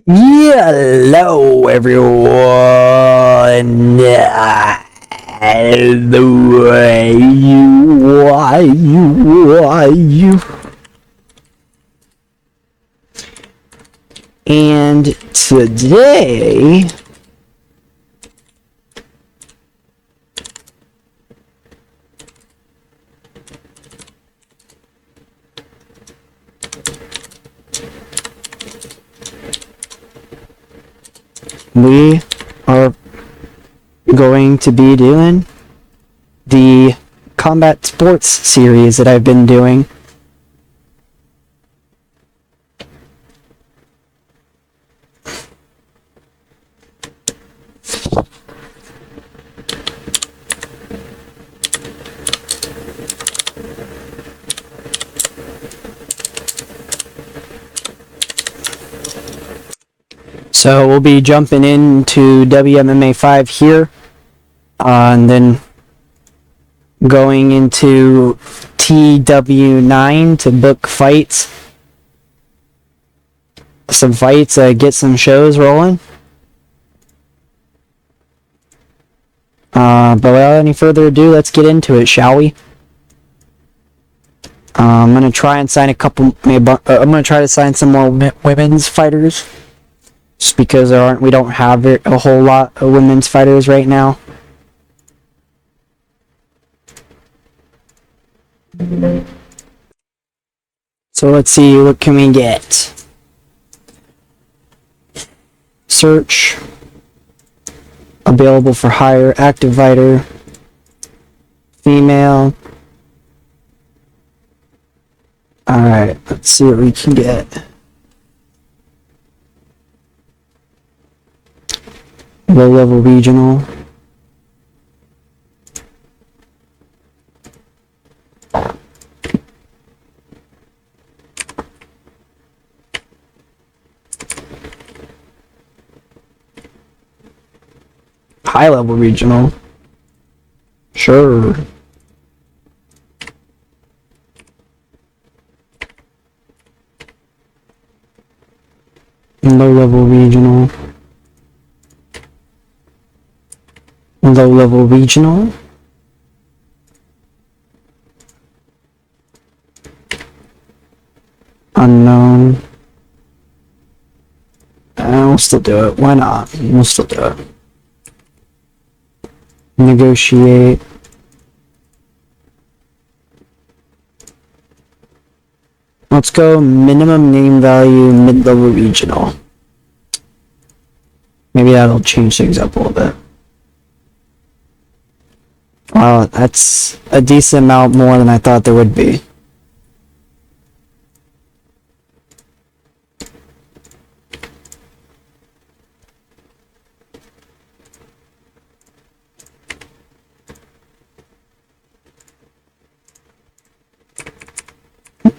Hello, everyone. Hello, you. And today, we are going to be doing the combat sports series that I've been doing. So we'll be jumping into WMMA 5 here, and then going into TW9 to book fights. Some fights, get some shows rolling. But without any further ado, let's get into it, shall we? I'm gonna try and sign a couple. I'm gonna try to sign some more women's fighters, just because we don't have a whole lot of women's fighters right now. So let's see, what can we get? Search. Available for hire. Active fighter. Female. Alright, let's see what we can get. Low level regional. High level regional. Sure. Low level regional. Low level regional. Unknown. We'll still do it. Why not? We'll still do it. Negotiate. Let's go minimum name value mid-level regional. Maybe that'll change things up a little bit. Wow, that's a decent amount more than I thought there would be.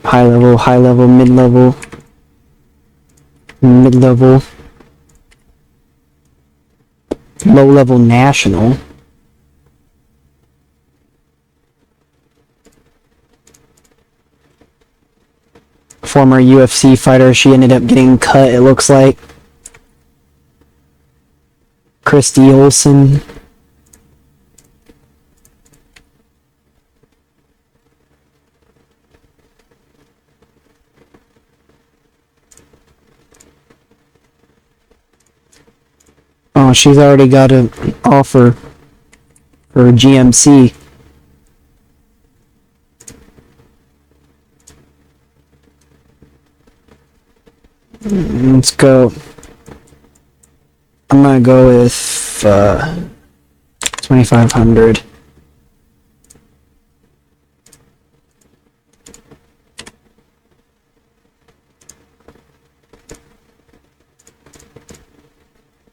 High level, mid-level, low-level national. Former UFC fighter, she ended up getting cut, it looks like. Christy Olsen. Oh, she's already got an offer for GMC. Let's go. I'm gonna go with 2,500.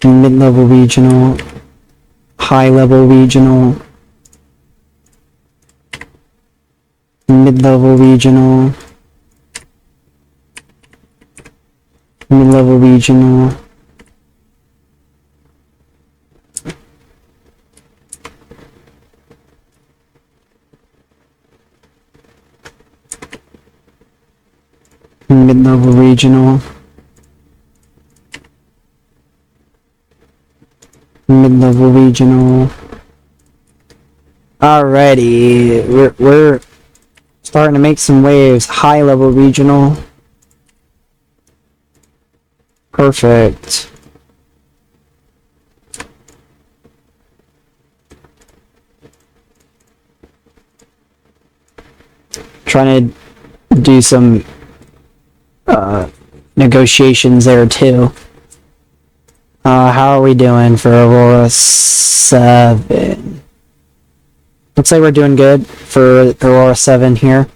Mid-level regional, high-level regional, mid-level regional, mid-level regional, mid-level regional, mid-level regional. Alrighty, we're starting to make some waves. High-level regional. Perfect. Trying to do some negotiations there too. How are we doing for Aurora 7? Looks like we're doing good for Aurora 7 here.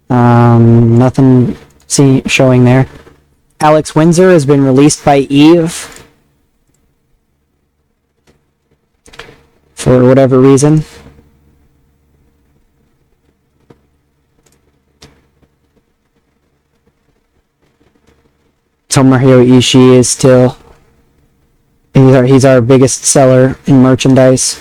Nothing showing there. Alex Windsor has been released by Eve for whatever reason. Tomohiro Ishii is still... He's our biggest seller in merchandise.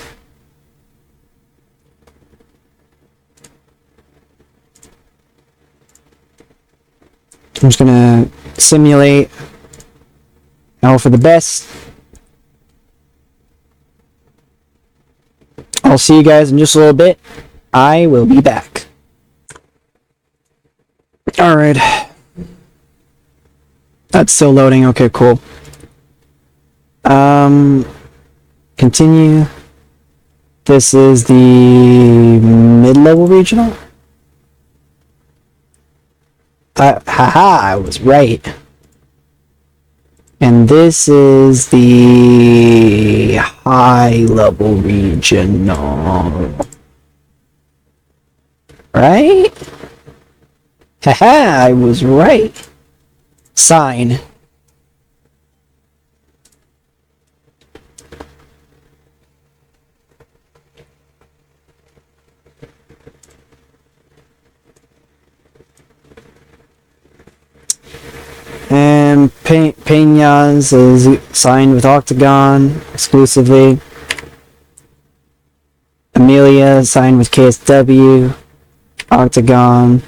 I'm just gonna simulate and hope for the best. I'll see you guys in just a little bit. I will be back. Alright. That's still loading. Okay, cool. Continue. This is the mid-level regional. Haha, I was right. And this is the high-level regional. Right? Haha, I was right. Sign. And Peñas is signed with Octagon exclusively. Amelia signed with KSW, Octagon.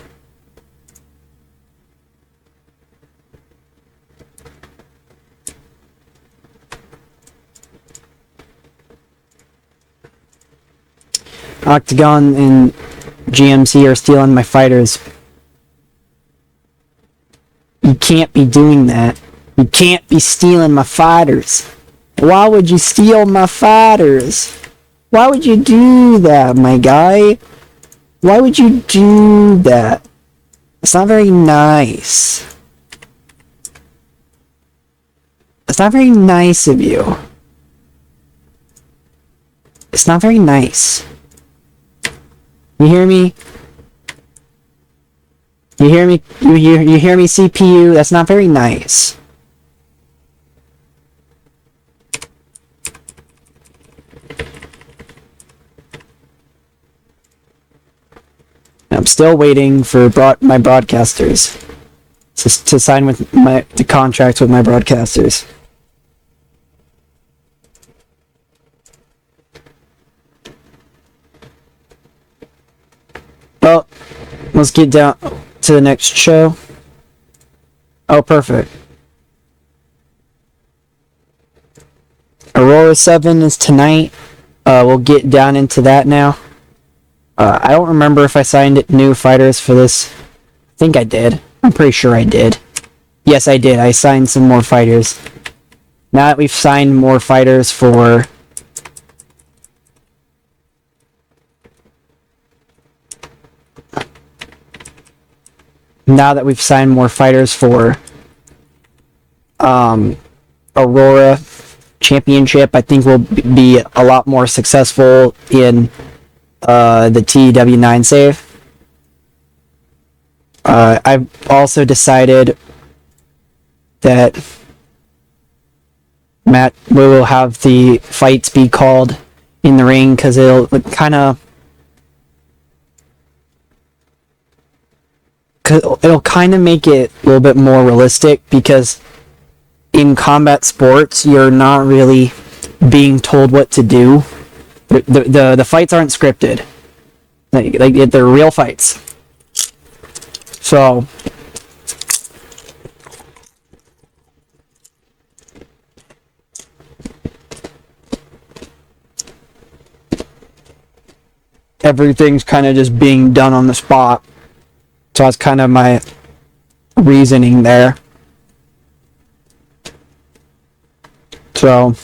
Octagon and GMC are stealing my fighters. You can't be doing that. You can't be stealing my fighters. Why would you steal my fighters? Why would you do that, my guy? Why would you do that? It's not very nice. It's not very nice of you. It's not very nice. You hear me? You hear me? You hear me, CPU? That's not very nice. I'm still waiting for my broadcasters to sign with the contracts with my broadcasters. Well, let's get down to the next show. Oh, perfect. Aurora 7 is tonight. We'll get down into that now. I don't remember if I signed new fighters for this. I think I did. I'm pretty sure I did. Yes, I did. I signed some more fighters. Now that we've signed more fighters for... Now that we've signed more fighters for Aurora Championship, I think we'll be a lot more successful in the TW9 save. I've also decided that we will have the fights be called in the ring because it'll kind of make it a little bit more realistic, because in combat sports you're not really being told what to do. The fights aren't scripted. Like they're real fights. So everything's kind of just being done on the spot. So that's kind of my reasoning there. So,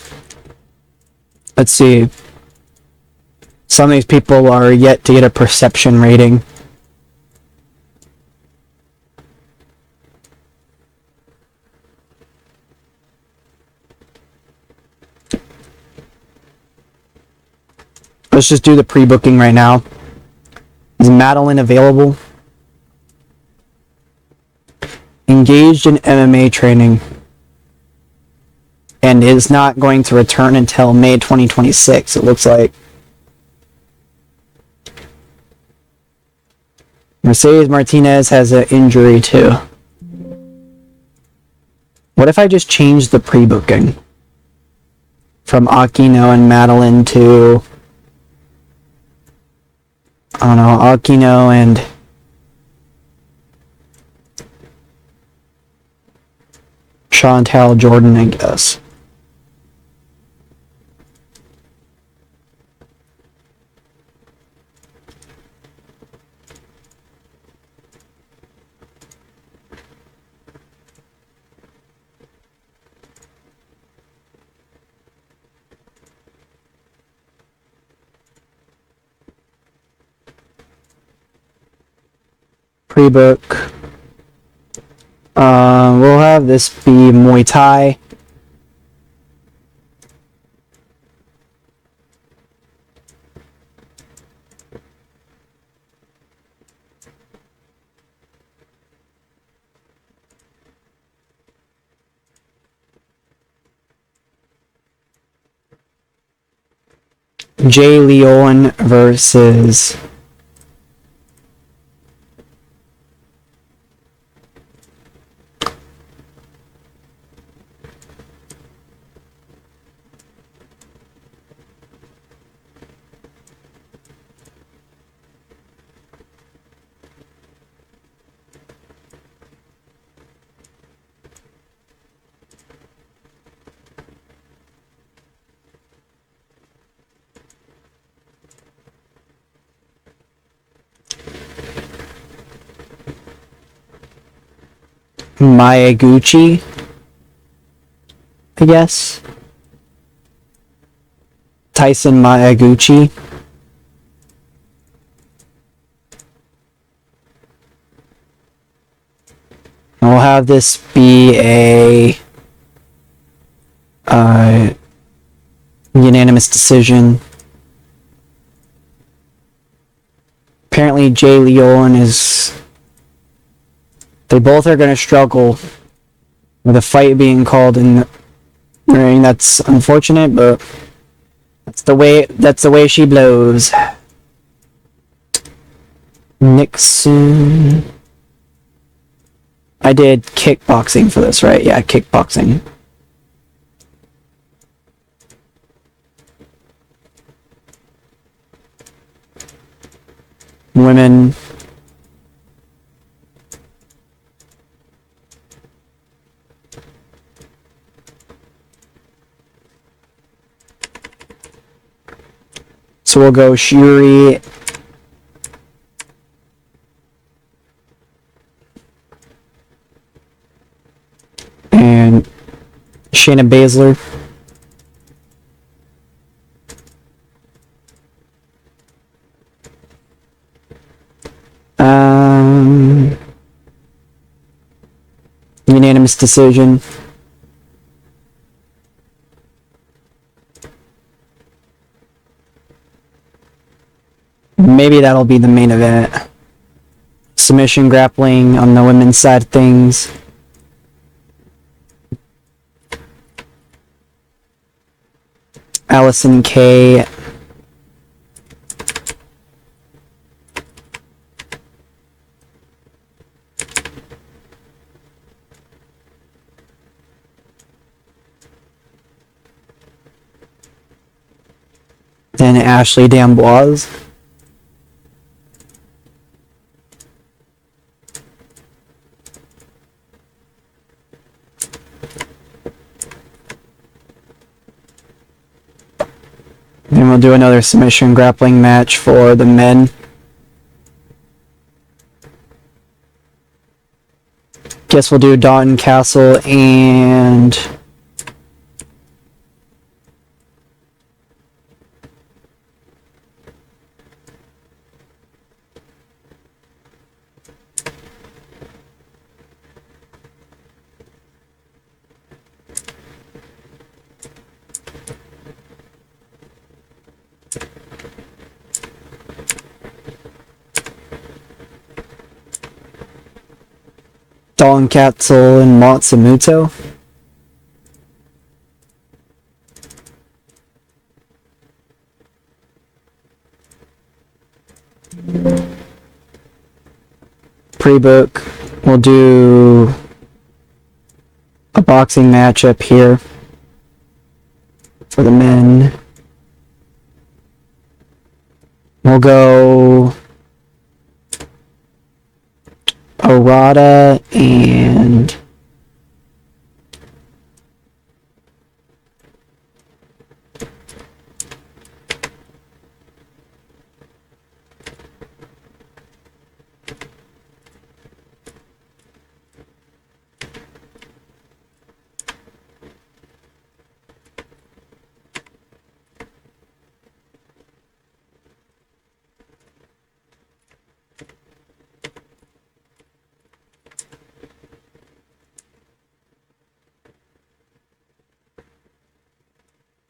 let's see. Some of these people are yet to get a perception rating. Let's just do the pre-booking right now. Is Madeline available? Engaged in MMA training. And is not going to return until May 2026, it looks like. Mercedes Martinez has an injury too. What if I just change the pre-booking? From Aquino and Madeline to... I don't know, Aquino and... Chantal Jordan, I guess. Pre-book. We'll have this be Muay Thai. Jay Leon versus Miyaguchi, I guess. Tyson Miyaguchi. And we'll have this be a unanimous decision. Apparently Jay Leon is... They both are going to struggle with a fight being called in the ring. That's unfortunate, but that's the way she blows. Nixon. I did kickboxing for this, right? Yeah, kickboxing. Women. So we'll go Shuri and Shayna Baszler. Unanimous decision. Maybe that'll be the main event. Submission grappling on the women's side of things. Allison Kay. Then Ashley D'Amboise. And we'll do another submission grappling match for the men. Guess we'll do Dalton Castle and Dalton Castle and Matsumoto. Pre-book, we'll do a boxing match up here for the men. We'll go AURORA and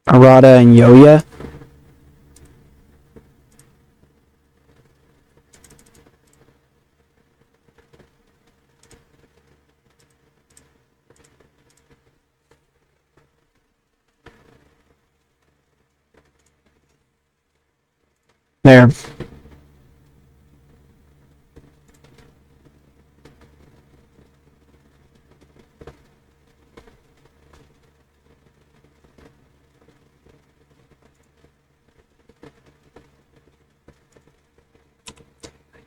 AURORA and Yoya. There.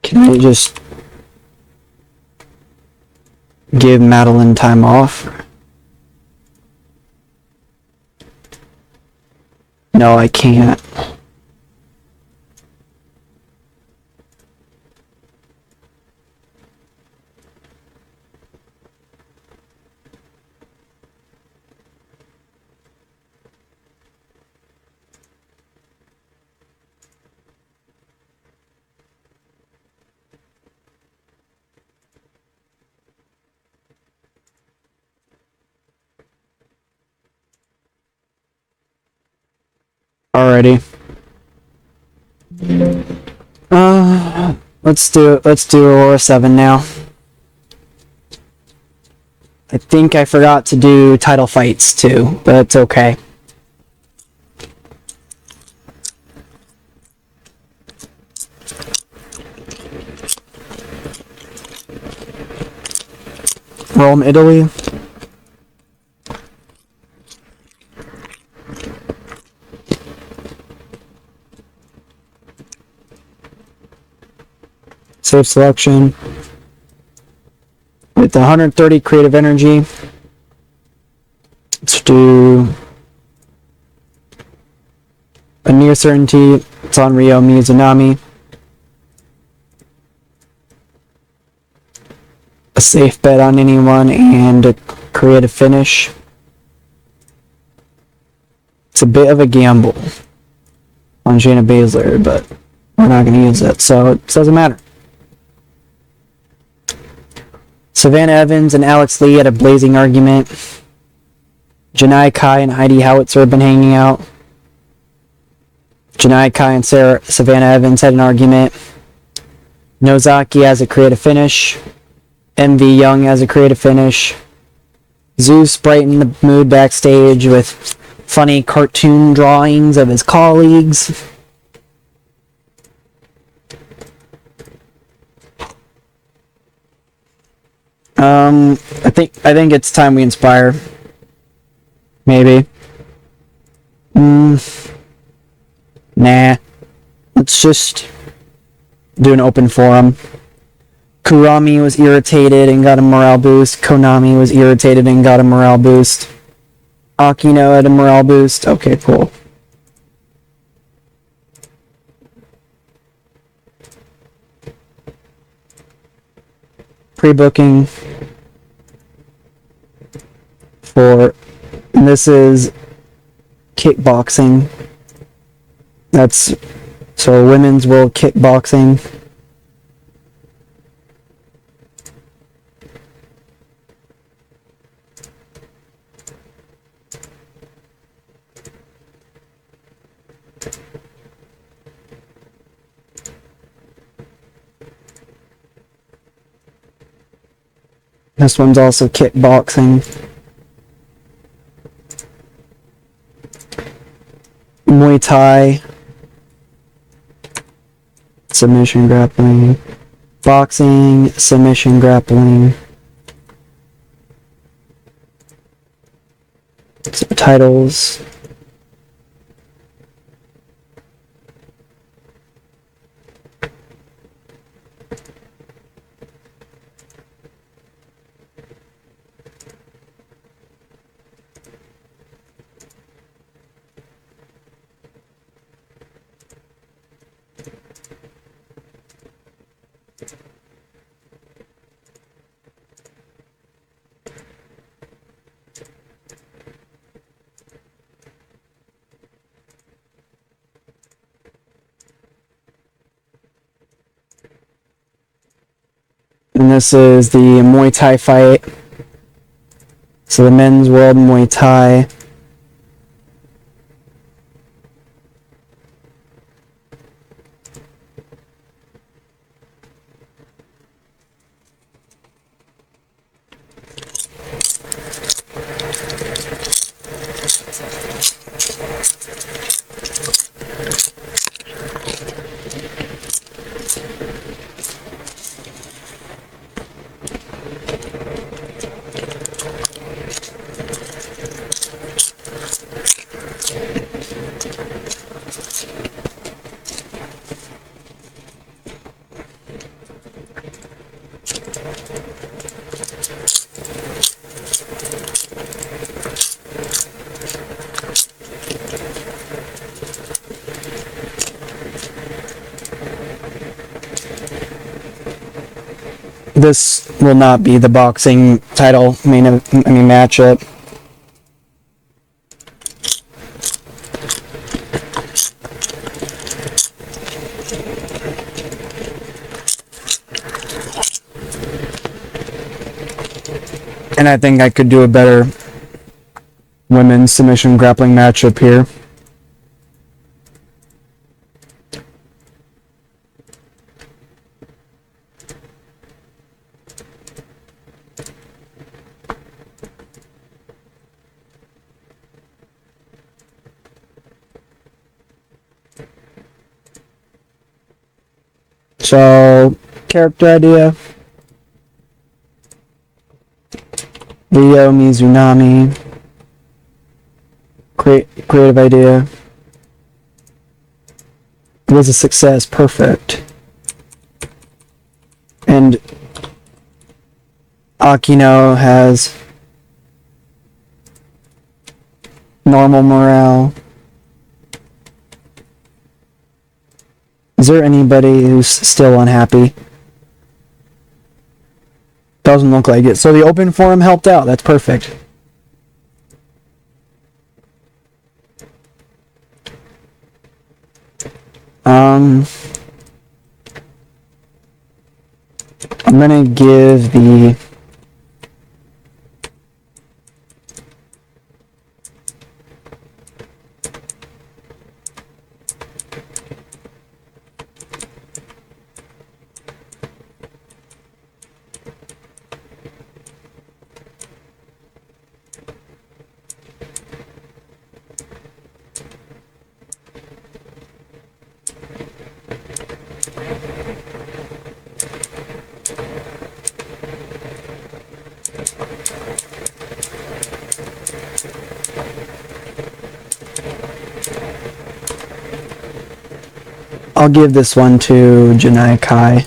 Can I just give Madeline time off? No, I can't. Alrighty. Let's do Aurora 7 now. I think I forgot to do title fights too, but it's okay. Rome, Italy. Save selection. With 130 creative energy, let's do a near certainty. It's on Ryo Mizunami. A safe bet on anyone and a creative finish. It's a bit of a gamble on Shayna Baszler, but we're not going to use it, so it doesn't matter. Savannah Evans and Alex Lee had a blazing argument. Janai Kai and Heidi Howitzer have been hanging out. Janai Kai and Savannah Evans had an argument. Nozaki has a creative finish. MV Young has a creative finish. Zeus brightened the mood backstage with funny cartoon drawings of his colleagues. I think it's time we inspire. Maybe. Nah. Let's just do an open forum. Kurami was irritated and got a morale boost. Konami was irritated and got a morale boost. Akino had a morale boost. Okay, cool. pre-booking for, and this is kickboxing. That's so women's world kickboxing. This one's also kickboxing. Muay Thai. Submission grappling. Boxing, submission grappling. Subtitles. And this is the Muay Thai fight. So the men's world Muay Thai. This will not be the boxing title matchup. And I think I could do a better women's submission grappling matchup here. So, character idea. Ryo Mizunami. Creative idea. It was a success. Perfect. And Akino has normal morale. Is there anybody who's still unhappy? Doesn't look like it. So the open forum helped out. That's perfect. I'm gonna give the I'll give this one to Janai Kai.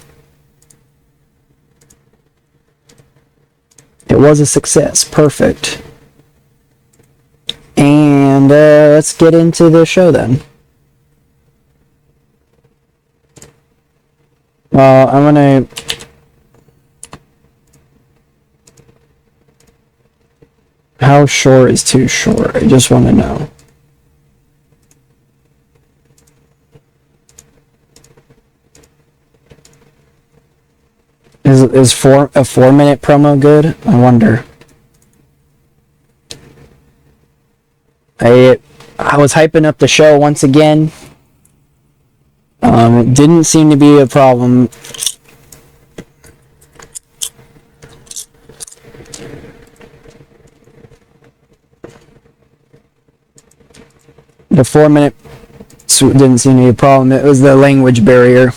It was a success. Perfect. And let's get into the show then. I'm gonna How short is too short? I just want to know. Is a 4-minute promo good? I wonder. I was hyping up the show once again. It didn't seem to be a problem. The 4-minute didn't seem to be a problem. It was the language barrier.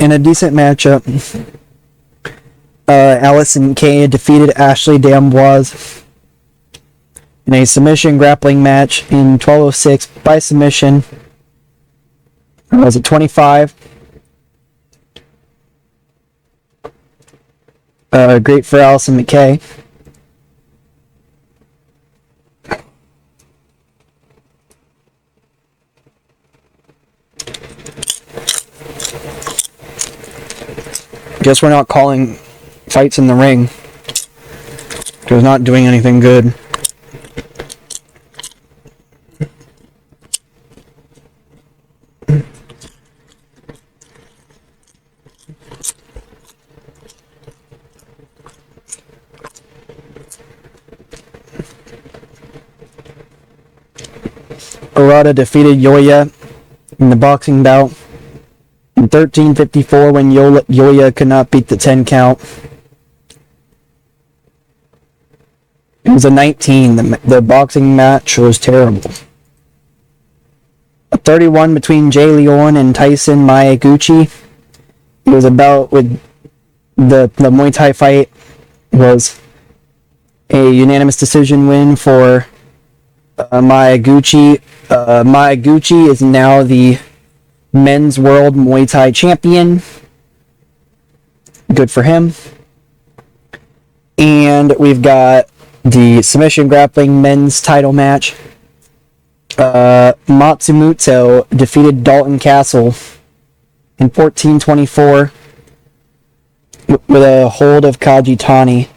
In a decent matchup, Allison Kay defeated Ashley D'Amboise in a submission grappling match in 12:06 by submission. Was it 25? Great for Allison McKay. Guess we're not calling fights in the ring. It was not doing anything good. AURORA defeated Yoya in the boxing bout in 13:54 when Yoya could not beat the 10 count. It was a 19. The boxing match was terrible. A 31 between Jay Leon and Tyson Miyaguchi. It was about with the Muay Thai fight was a unanimous decision win for Miyaguchi. Miyaguchi is now the men's world Muay Thai champion. Good for him. And we've got the submission grappling men's title match. Matsumoto defeated Dalton Castle in 14:24 with a hold of Kajitani.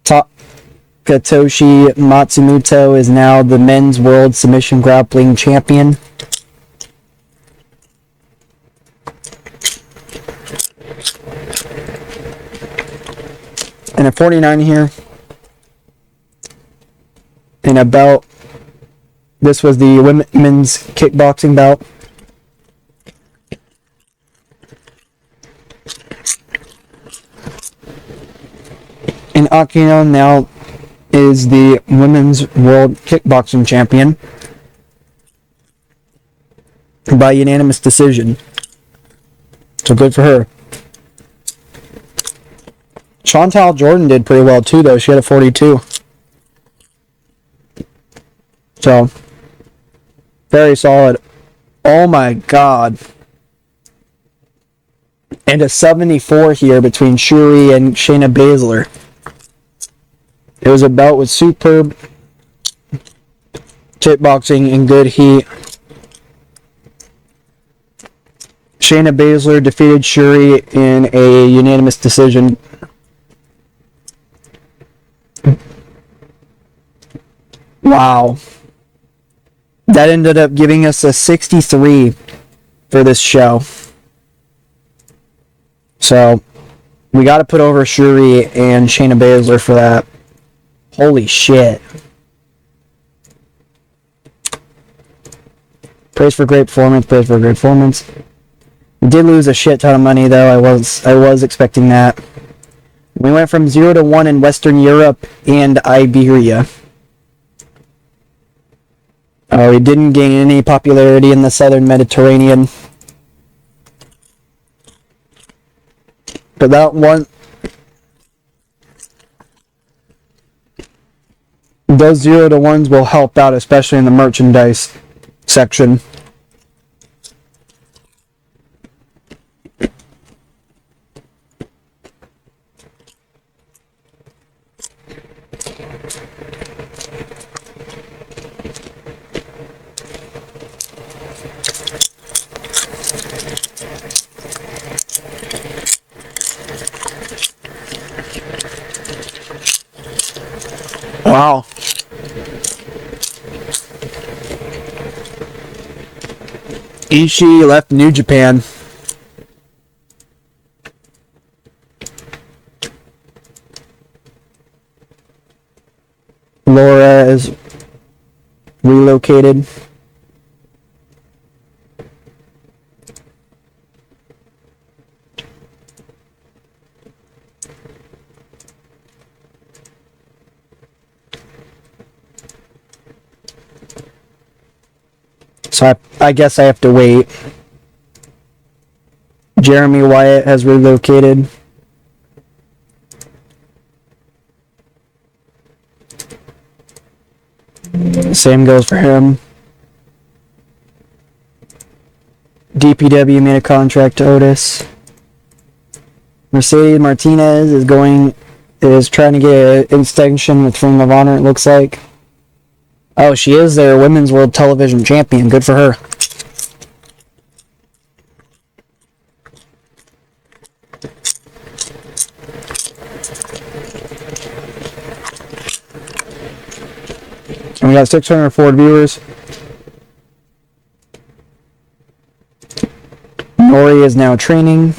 Takatoshi Matsumoto is now the men's world submission grappling champion. And a 49 here. In a bout. This was the women's kickboxing bout. And Akino now is the women's world kickboxing champion by unanimous decision. So good for her. Chantal Jordan did pretty well too, though. She had a 42. So, very solid. Oh my god. And a 74 here between Shuri and Shayna Baszler. It was a bout with superb kickboxing and good heat. Shayna Baszler defeated Shuri in a unanimous decision. Wow. That ended up giving us a 63 for this show. So, we got to put over Shuri and Shayna Baszler for that. Holy shit. Praise for great performance, praise for great performance. We did lose a shit ton of money though, I was expecting that. We went from 0 to 1 in Western Europe and Iberia. We didn't gain any popularity in the Southern Mediterranean. But that one... Those 0 to 1s will help out, especially in the merchandise section. Wow. Ishii left New Japan. Laura is relocated. So I guess I have to wait. Jeremy Wyatt has relocated. Same goes for him. DPW made a contract to Otis. Mercedes Martinez is trying to get an extension with Ring of Honor, it looks like. Oh, she is their Women's World Television Champion. Good for her. And we got 604 viewers. Nori is now training.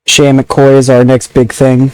Shay McCoy is our next big thing.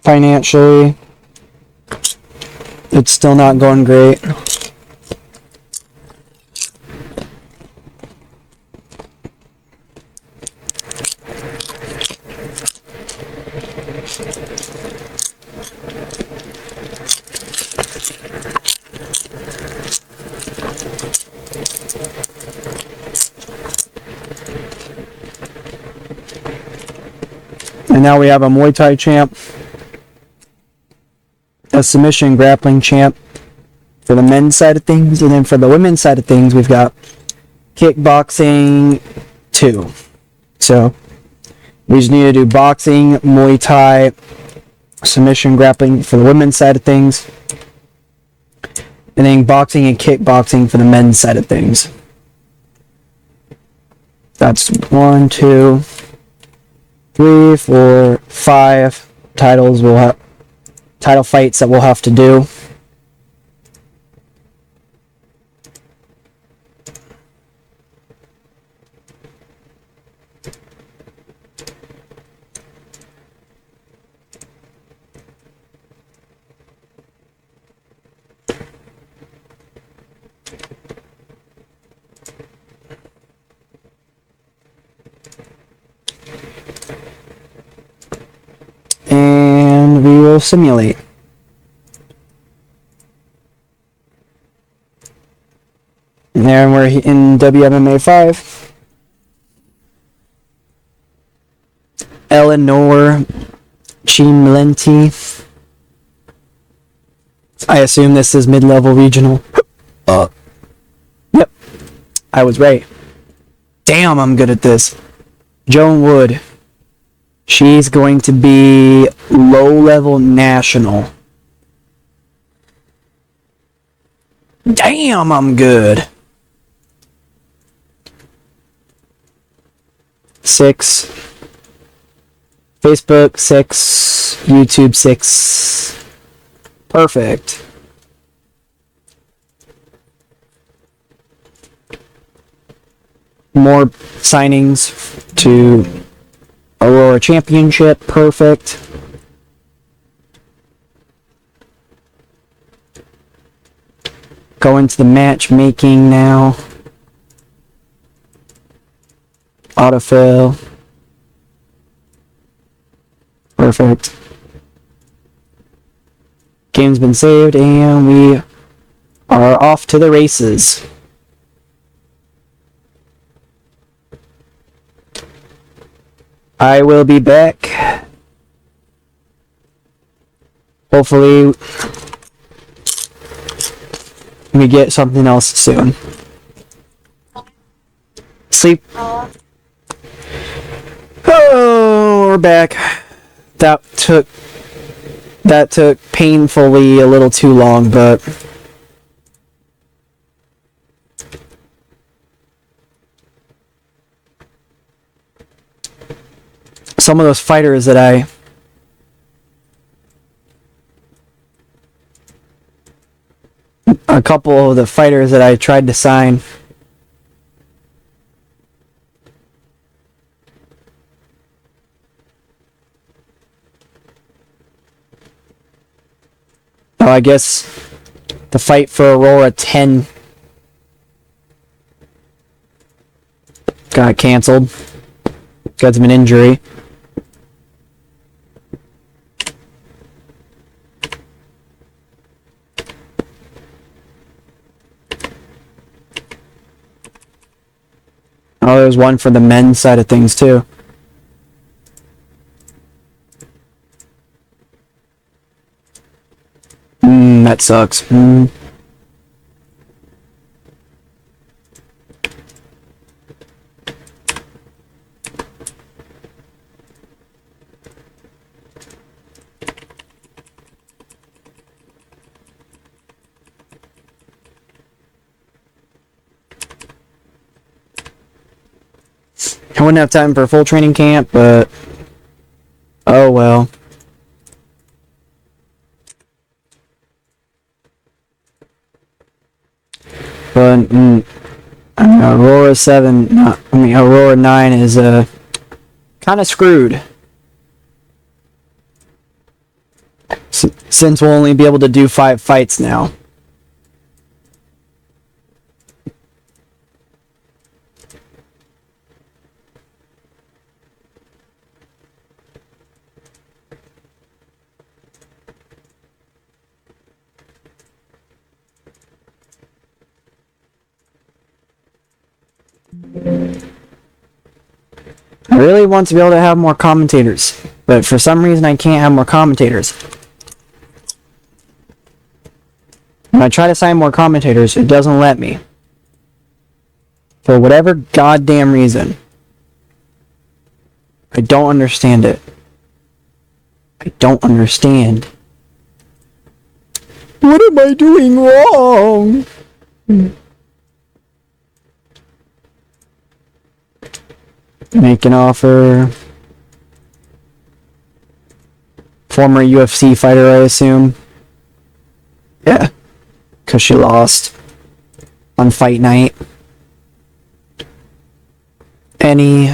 Financially, it's still not going great. And now we have a Muay Thai champ, a submission grappling champ for the men's side of things, and then for the women's side of things, we've got kickboxing 2. So we just need to do boxing, Muay Thai, submission grappling for the women's side of things, and then boxing and kickboxing for the men's side of things. That's 1, 2, 3, 4, 5 titles we'll have. Title fights that we'll have to do. And we will simulate. And there we're in WMMA 5. Eleanor Chimlenti. I assume this is mid-level regional. Yep, I was right. Damn, I'm good at this. Joan Wood. She's going to be low-level national. Damn, I'm good. 6. Facebook 6. YouTube 6. Perfect. more signings to Aurora Championship. Perfect. Go into the matchmaking now. Autofill. Perfect. Game's been saved, and we are off to the races. I will be back. Hopefully, we get something else soon. Sleep. Oh, we're back. That took painfully a little too long, but some of those fighters that a couple of the fighters that I tried to sign, I guess the fight for Aurora 10 got canceled because of an injury. Oh, there's one for the men's side of things too. That sucks. I wouldn't have time for a full training camp, but oh well. But Aurora 7, Aurora 9 is kind of screwed. Since we'll only be able to do 5 fights now. I really want to be able to have more commentators, but for some reason I can't have more commentators. When I try to sign more commentators, it doesn't let me. For whatever goddamn reason. I don't understand it. I don't understand. What am I doing wrong? Make an offer. Former UFC fighter, I assume. Yeah. Because she lost on fight night. Any.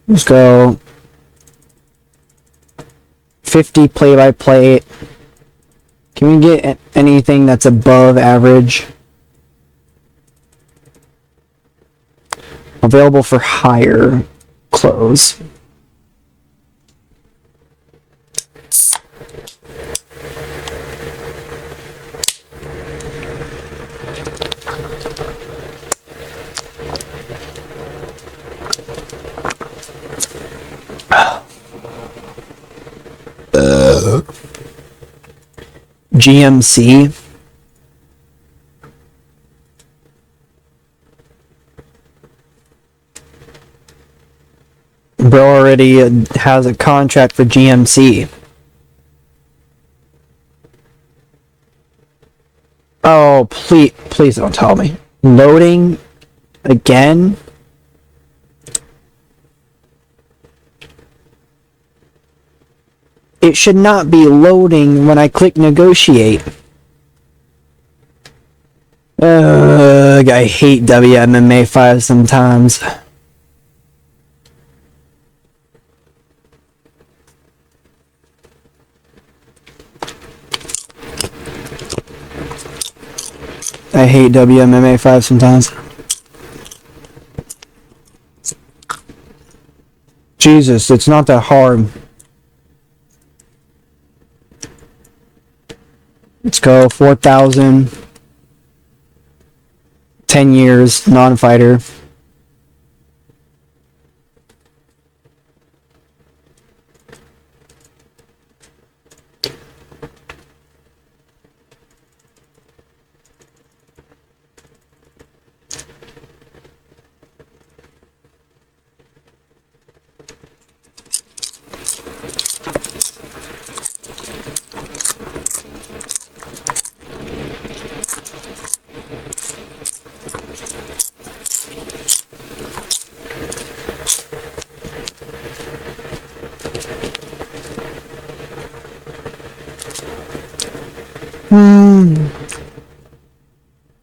Let's go. 50 play-by-play. Can we get anything that's above average? Available for hire. Close. GMC. Bro already has a contract for GMC. Oh, please don't tell me. Loading again? It should not be loading when I click negotiate. I hate WMMA 5 sometimes. I hate WMMA 5 sometimes. Jesus, it's not that hard. Let's go 4,000. 10 years, non-fighter.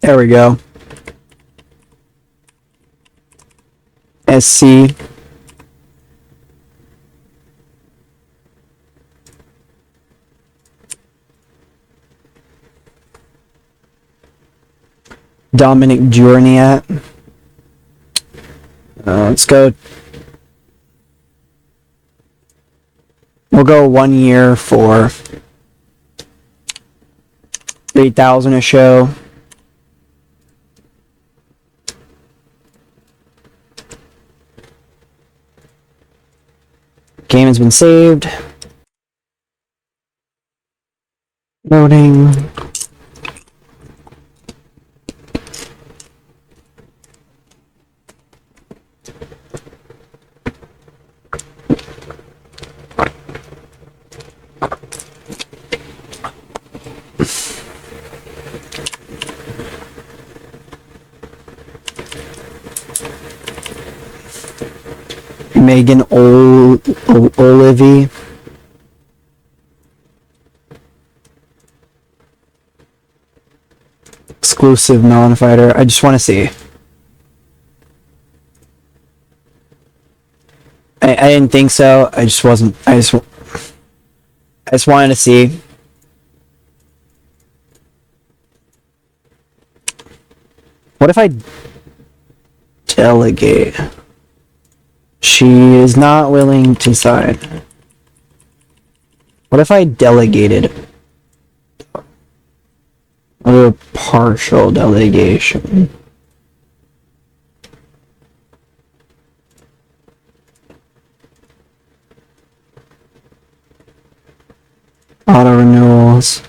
There we go. SC. Dominic Journiat. Let's go. We'll go 1 year for 3,000 a show. Game has been saved. Loading. Megan Olivey. Exclusive non-fighter. I just want to see. I didn't think so. I just wasn't. I just wanted to see. What if I delegate? She is not willing to sign. What if I delegated? A partial delegation. Auto renewals.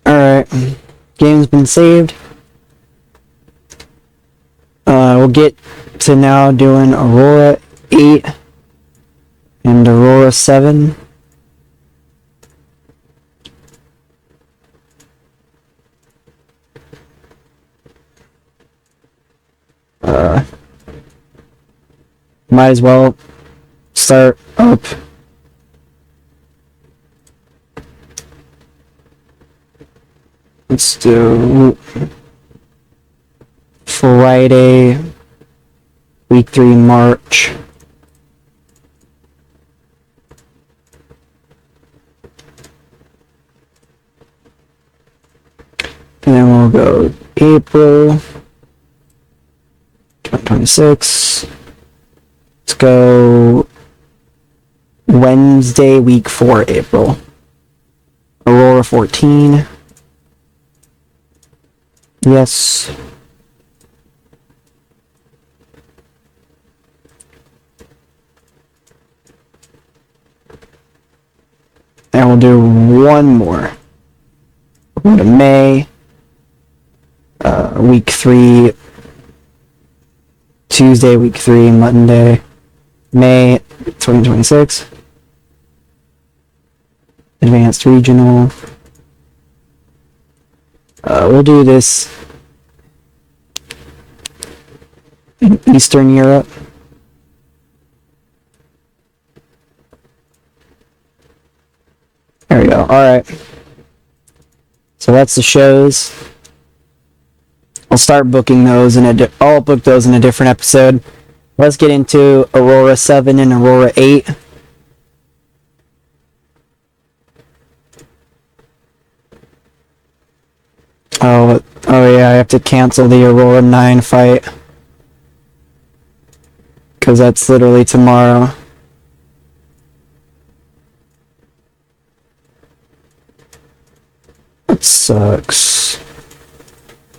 Alright. Game's been saved. We'll get to now doing Aurora 8 and Aurora 7. Might as well start up. Let's do Friday, week 3, March. And then we'll go April 2026. Let's go Wednesday, week 4, April. Aurora 14. Yes. And we'll do one more. We'll go to May. Week 3. Tuesday, week 3, Monday. May 2026. Advanced Regional. We'll do this in Eastern Europe. There we go. Alright. So that's the shows. I'll start booking those I'll book those in a different episode. Let's get into Aurora 7 and Aurora 8. Oh yeah, I have to cancel the Aurora 9 fight. Because that's literally tomorrow. That sucks.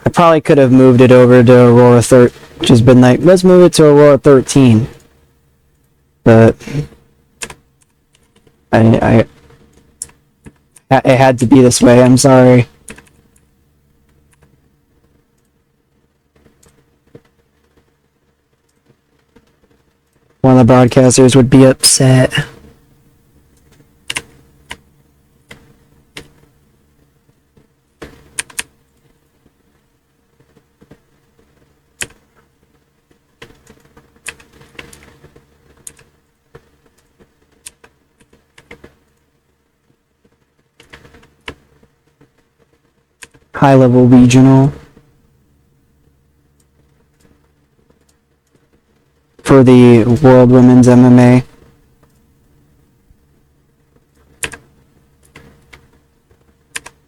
I probably could have moved it over to Aurora 13. Just been like, let's move it to Aurora 13. But it had to be this way. I'm sorry. One of the broadcasters would be upset. High-level regional for the World Women's MMA.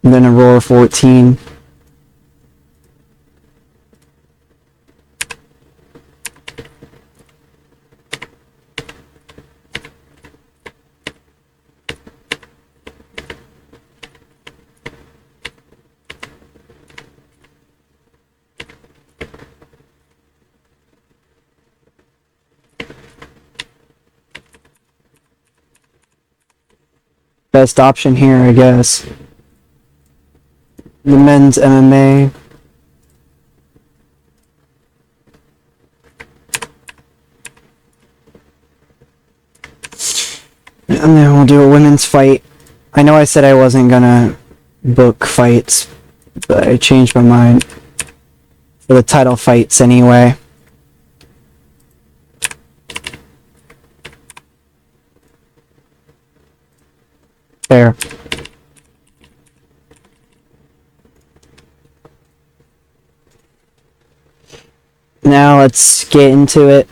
And then Aurora 14. Best option here, I guess. The men's MMA. And then we'll do a women's fight. I know I said I wasn't gonna book fights, but I changed my mind. For the title fights anyway. There. Now let's get into it.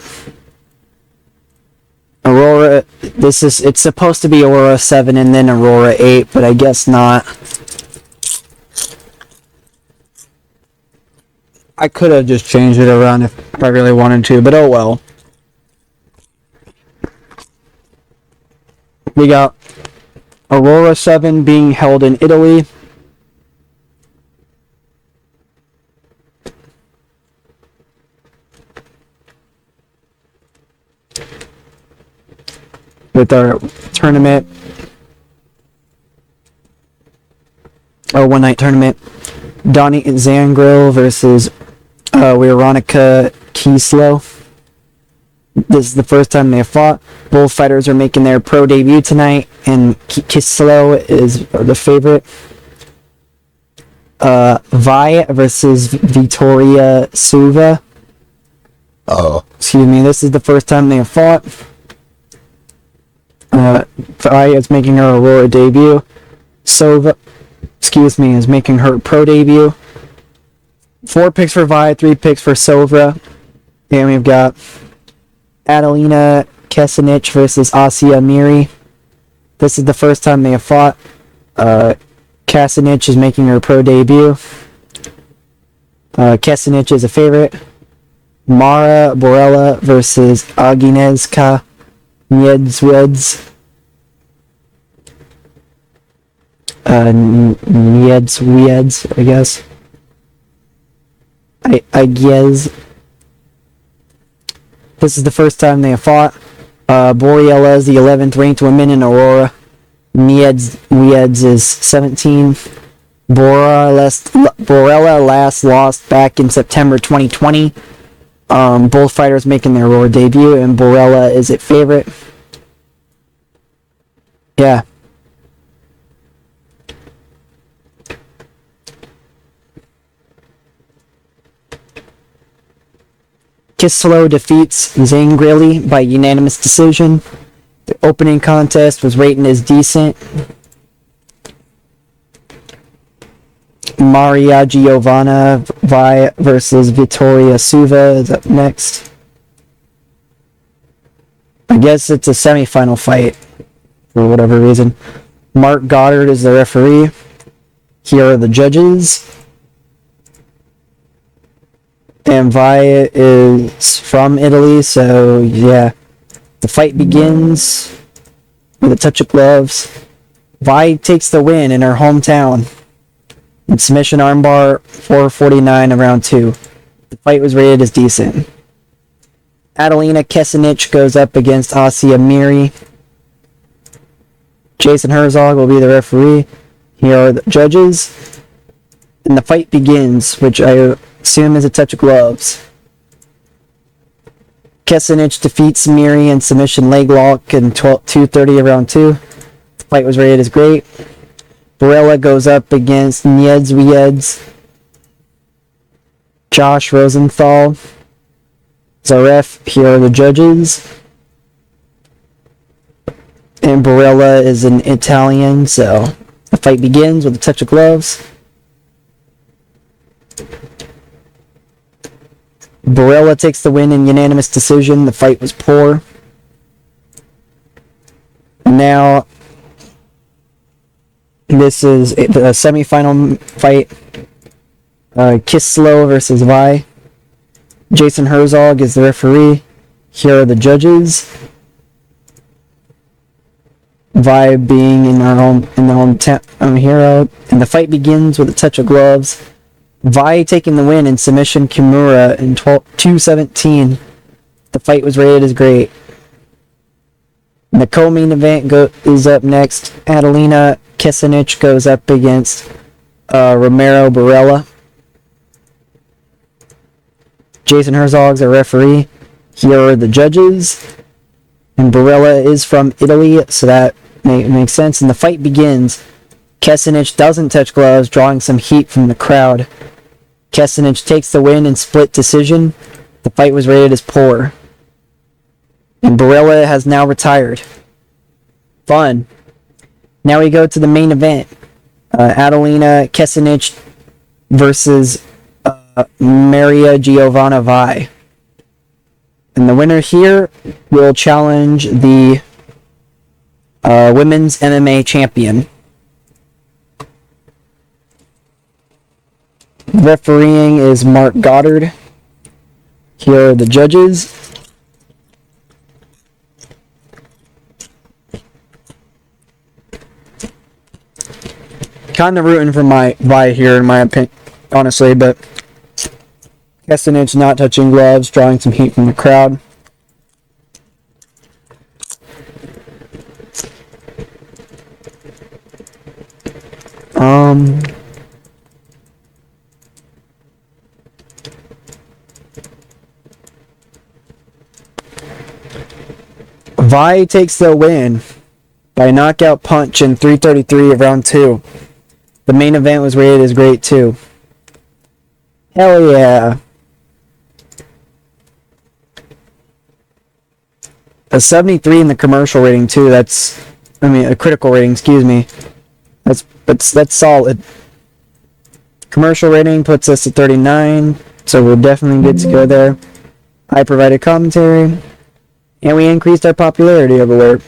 Aurora, it's supposed to be Aurora 7 and then Aurora 8, but I guess not. I could have just changed it around if I really wanted to, but oh well. We got Aurora 7 being held in Italy. With our tournament. One night tournament. Donnie Zangril versus Veronica Kislo. This is the first time they have fought. Both fighters are making their pro debut tonight, and Kislo is the favorite. Vi versus Vittoria Suva. Excuse me, this is the first time they have fought. Vi is making her Aurora debut. Sova, is making her pro debut. 4 picks for Vi, 3 picks for Sova. And we've got Adelina Kesinic versus Asia Miri. This is the first time they have fought. Kesinic is making her pro debut. Kesinic is a favorite. Mara Borella versus Agnieszka Niedzwiedz. Niedzwiedz, I guess. I guess. This is the first time they have fought. Borella is the 11th ranked woman in Aurora. Niedzwiedz is 17. Borella last lost back in September 2020. Both fighters making their Aurora debut, and Borella is a favorite. Yeah. Kislo defeats Zangrili by unanimous decision. The opening contest was rated as decent. Maria Giovanna Vi versus Vittoria Suva is up next. I guess it's a semi-final fight for whatever reason. Mark Goddard is the referee. Here are the judges. And Vi is from Italy, so yeah. The fight begins with a touch of gloves. Vi takes the win in her hometown. In submission armbar, 449 in round 2. The fight was rated as decent. Adelina Kesenic goes up against Asia Miri. Jason Herzog will be the referee. Here are the judges. And the fight begins, which I assume is a touch of gloves. Kesenic defeats Miri in submission leg lock in 2:30 round 2. The fight was rated as great. Barella goes up against Niedzwiedz. Josh Rosenthal is a ref. Here are the judges. And Barella is an Italian, so the fight begins with a touch of gloves. Barella takes the win in unanimous decision. The fight was poor. Now, this is a semi-final fight. Kislow versus Vi. Jason Herzog is the referee. Here are the judges. Vi being in the hometown hero. And the fight begins with a touch of gloves. Vi taking the win in submission Kimura in 2:17. The fight was rated as great. The co-main event is up next. Adelina Kesenic goes up against Romero Barella. Jason Herzog's a referee. Here are the judges. And Barella is from Italy, so that makes sense. And the fight begins. Kesenic doesn't touch gloves, drawing some heat from the crowd. Kesenic takes the win in split decision. The fight was rated as poor. And Barella has now retired. Fun. Now we go to the main event. Adelina Kesenic versus Maria Giovanna Vi. And the winner here will challenge the women's MMA champion. Refereeing is Mark Goddard. Here are the judges. Kind of rooting for my Vi here, in my opinion, honestly, but Kesenic not touching gloves, drawing some heat from the crowd. Vi takes the win by knockout punch in 3:33 of round 2. The main event was rated as great too. Hell yeah. A 73 in the commercial rating too. A critical rating, excuse me. That's solid. Commercial rating puts us at 39, so we're definitely good to go there. I provided commentary, and we increased our popularity everywhere.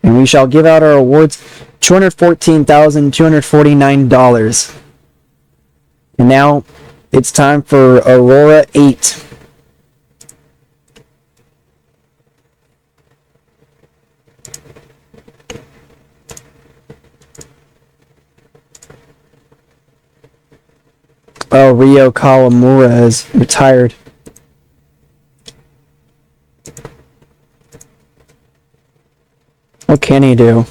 And we shall give out our awards, $214,249. And now it's time for AURORA 8. Oh, Ryo Kawamura has retired. What can he do?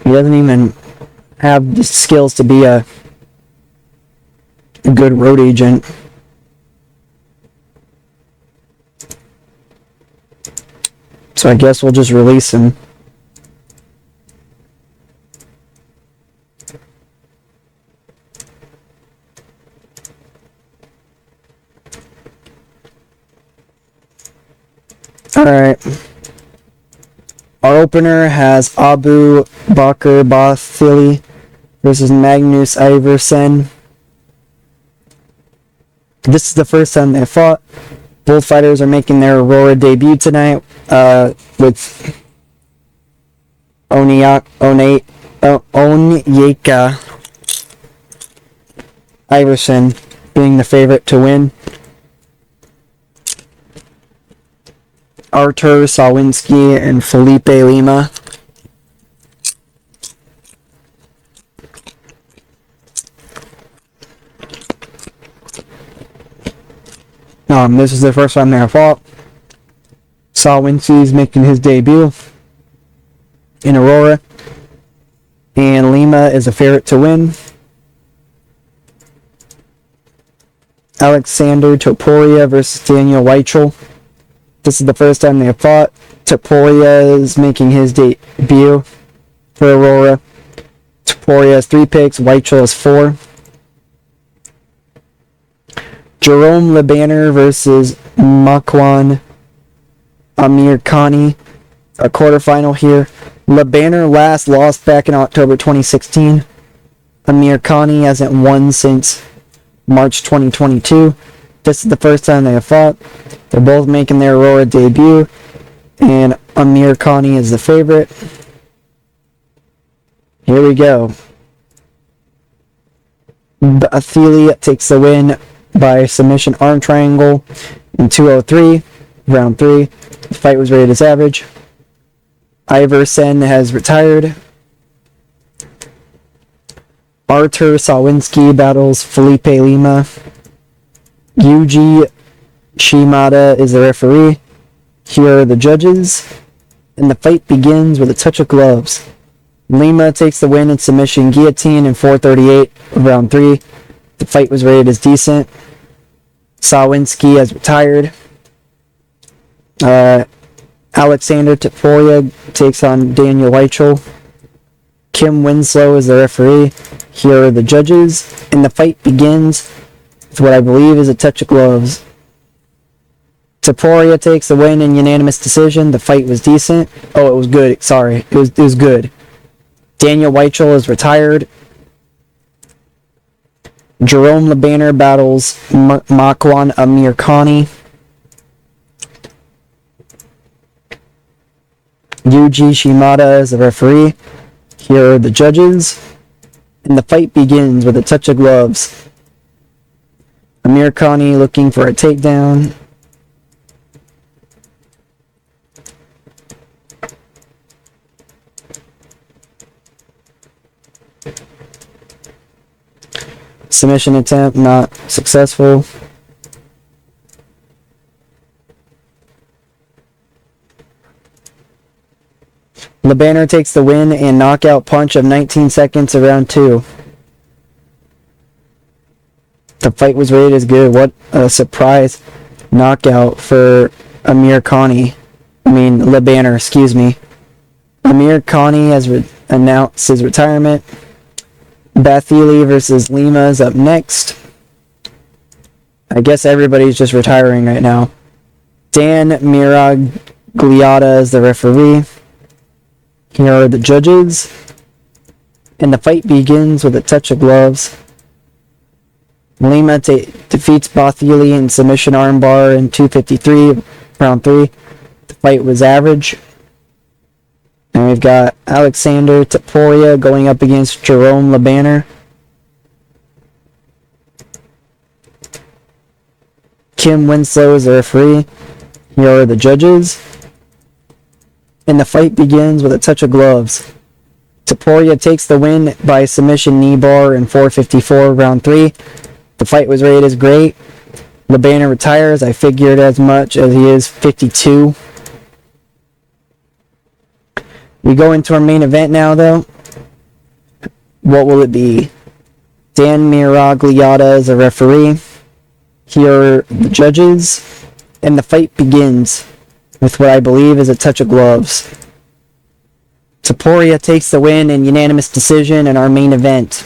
He doesn't even have the skills to be a good road agent. So I guess we'll just release him. Alright. Our opener has Abu Bakr Bathily versus Magnus Iversen. This is the first time they fought. Both fighters are making their Aurora debut tonight, with Onyeka Iversen being the favorite to win. Artur Sawinski and Felipe Lima. This is the first time they fought. Sawinski's making his debut in Aurora, and Lima is a favorite to win. Alexander Topuria versus Daniel Weichel. This is the first time they have fought. Topuria is making his debut for Aurora. Topuria has 3 picks, Weichel has 4. Jerome Lebanner versus Makwan Amirkhani, a quarterfinal here. Lebanner last lost back in October 2016. Amirkhani hasn't won since March 2022. This is the first time they have fought. They're both making their Aurora debut, and Amirkhani is the favorite. Here we go. Bathily takes the win by submission arm triangle in 2:03, round 3. The fight was rated as average. Iversen has retired. Artur Sawinski battles Felipe Lima. Yuji Shimada is the referee. Here are the judges. And the fight begins with a touch of gloves. Lima takes the win in submission guillotine in 4:38, round 3. The fight was rated as decent. Sawinski has retired. Alexander Topuria takes on Daniel Weichel. Kim Winslow is the referee. Here are the judges. And the fight begins with what I believe is a touch of gloves. Topuria takes the win in unanimous decision. The fight was decent. Oh, it was good. Sorry. It was good. Daniel Weichel is retired. Jerome Lebanner battles Makwan Amirkhani. Yuji Shimada is the referee. Here are the judges. And the fight begins with a touch of gloves. Amirkhani looking for a takedown. Submission attempt not successful. Lebanner takes the win and knockout punch of 19 seconds of round 2. The fight was rated as good. What a surprise knockout for Lebanner, excuse me. Amirkhani has announced his retirement. Bathily versus Lima is up next. I guess everybody's just retiring right now. Dan Miragliotta is the referee. Here are the judges. And the fight begins with a touch of gloves. Lima defeats Bathily in submission armbar in 2:53, round 3. The fight was average. And we've got Alexander Topuria going up against Jerome Lebanner. Kim Winslow is the referee. Here are the judges. And the fight begins with a touch of gloves. Topuria takes the win by submission knee bar in 4:54, round 3. The fight was rated as great. Lebanner retires. I figured as much, as he is 52. We go into our main event now, though. What will it be? Dan Miragliotta is a referee. Here are the judges. And the fight begins with what I believe is a touch of gloves. Topuria takes the win in unanimous decision in our main event.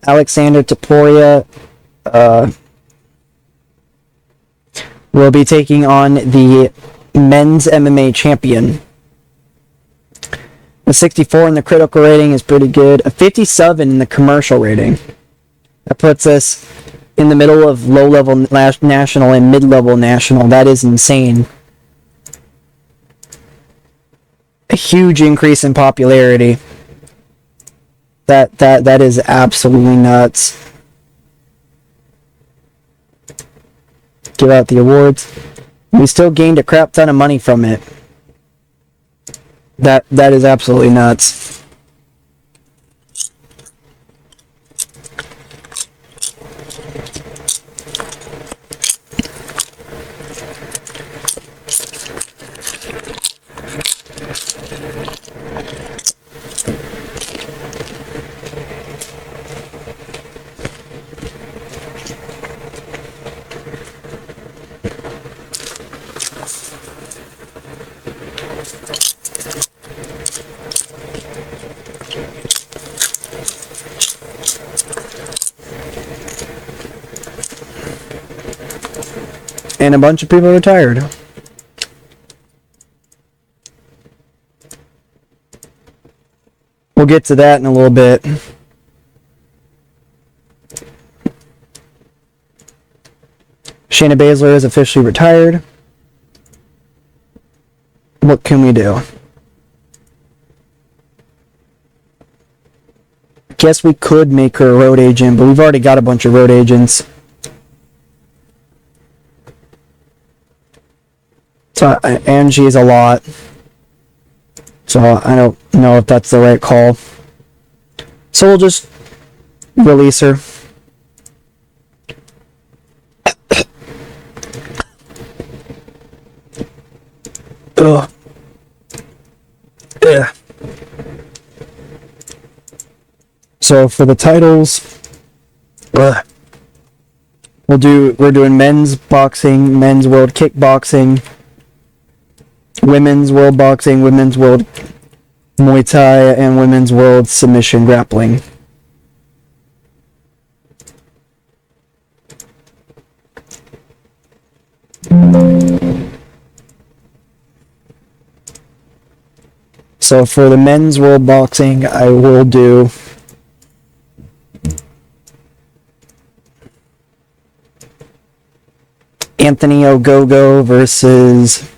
Alexander Topuria will be taking on the men's MMA champion. A 64 in the critical rating is pretty good. A 57 in the commercial rating. That puts us in the middle of low-level national and mid-level national. That is insane. A huge increase in popularity. That is absolutely nuts. Give out the awards. We still gained a crap ton of money from it. That is absolutely nuts. And a bunch of people retired. We'll get to that in a little bit. Shayna Baszler is officially retired. What can we do? Guess we could make her a road agent, but we've already got a bunch of road agents. So, and she's a lot. So I don't know if that's the right call. So we'll just release her. Ugh. Yeah. So for the titles, we're doing men's boxing, men's world kickboxing, women's world boxing, women's world Muay Thai, and women's world submission grappling. So for the men's world boxing, I will do Anthony Ogogo versus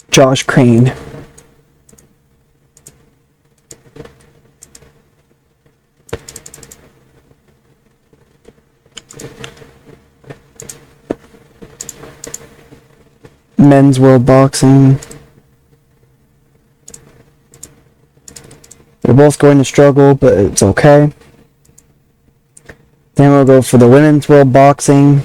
Josh Crane. Men's world boxing. They're both going to struggle, but it's okay. Then we'll go for the women's world boxing.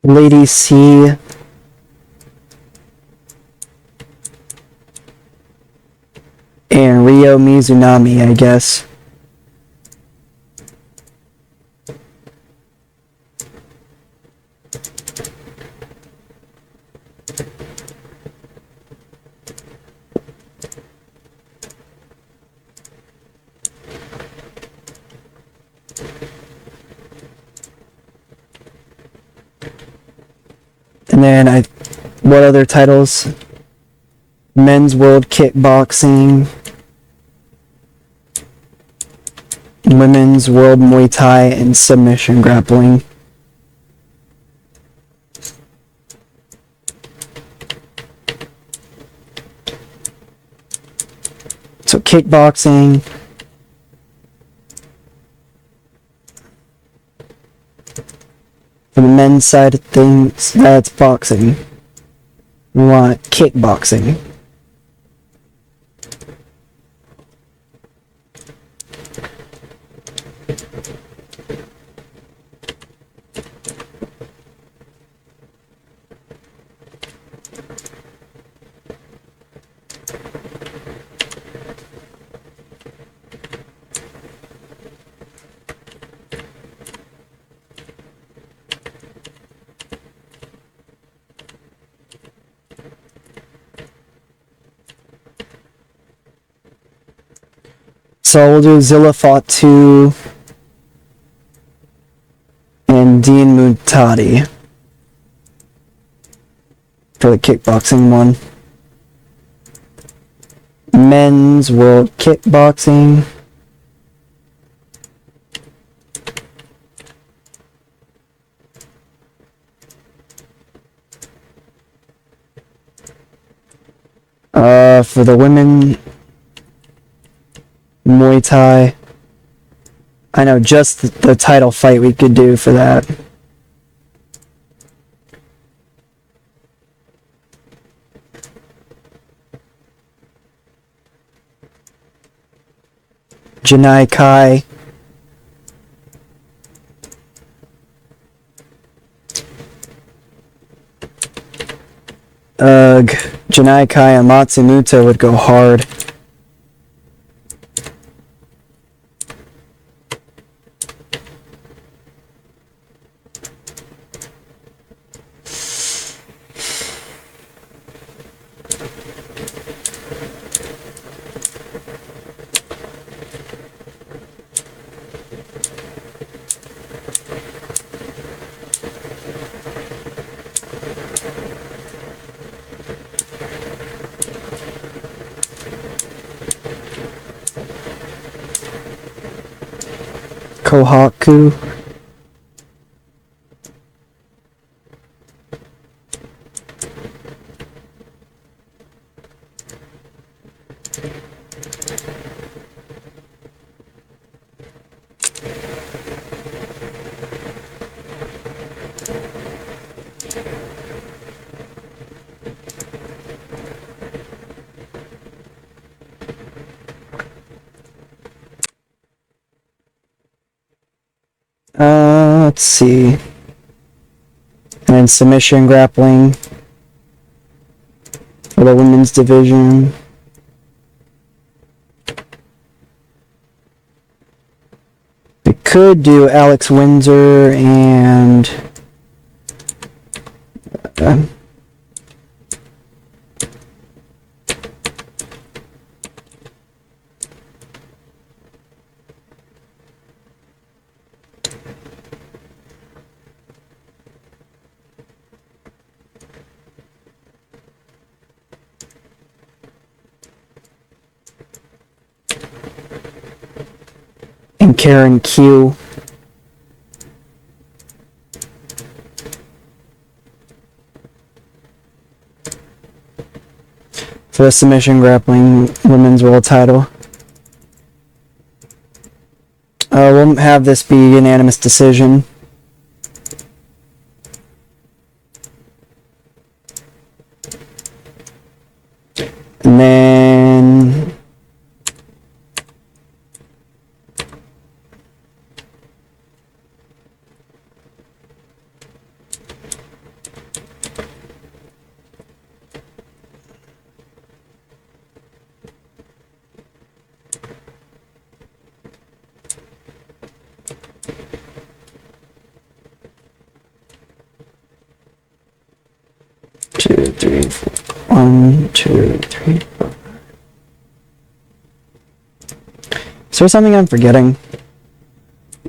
Lady C. And Ryo Mizunami, I guess. And then what other titles? Men's World Kickboxing, Women's World Muay Thai, and Submission Grappling. kickboxing. For the men's side of things, that's boxing. We want kickboxing. So we'll do Zilla fought 2 and Dean Mutati for the kickboxing one. Men's World Kickboxing. For the women, Muay Thai. I know just the title fight we could do for that. Janai Kai. Janai Kai and Matsumoto would go hard. Kohaku. Let's see. And then submission grappling for the women's division. We could do Alex Windsor and Karen Q. For the submission grappling women's world title. We'll have this be unanimous decision. And then two, three, four. 1, 2, 3, 4. Is there something I'm forgetting?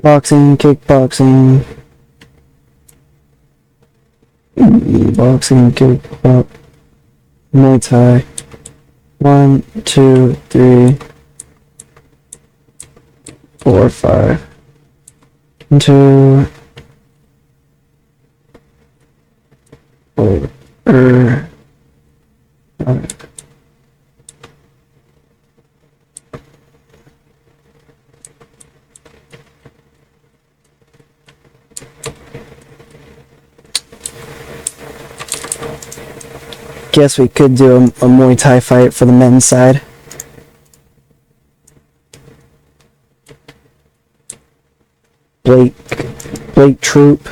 Boxing, kickboxing, boxing, kickboxing, Muay Thai. 1, 2, 3, 4, 5. 1, 2, 4. guess we could do a Muay Thai fight for the men's side. Blake Troop.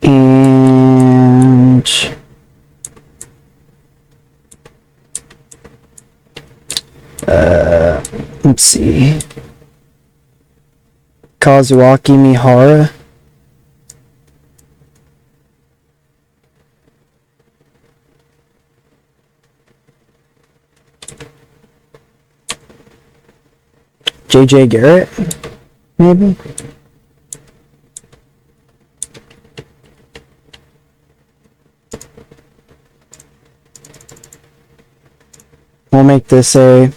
And let's see. Kazuaki Mihara. JJ Garrett, maybe? We'll make this a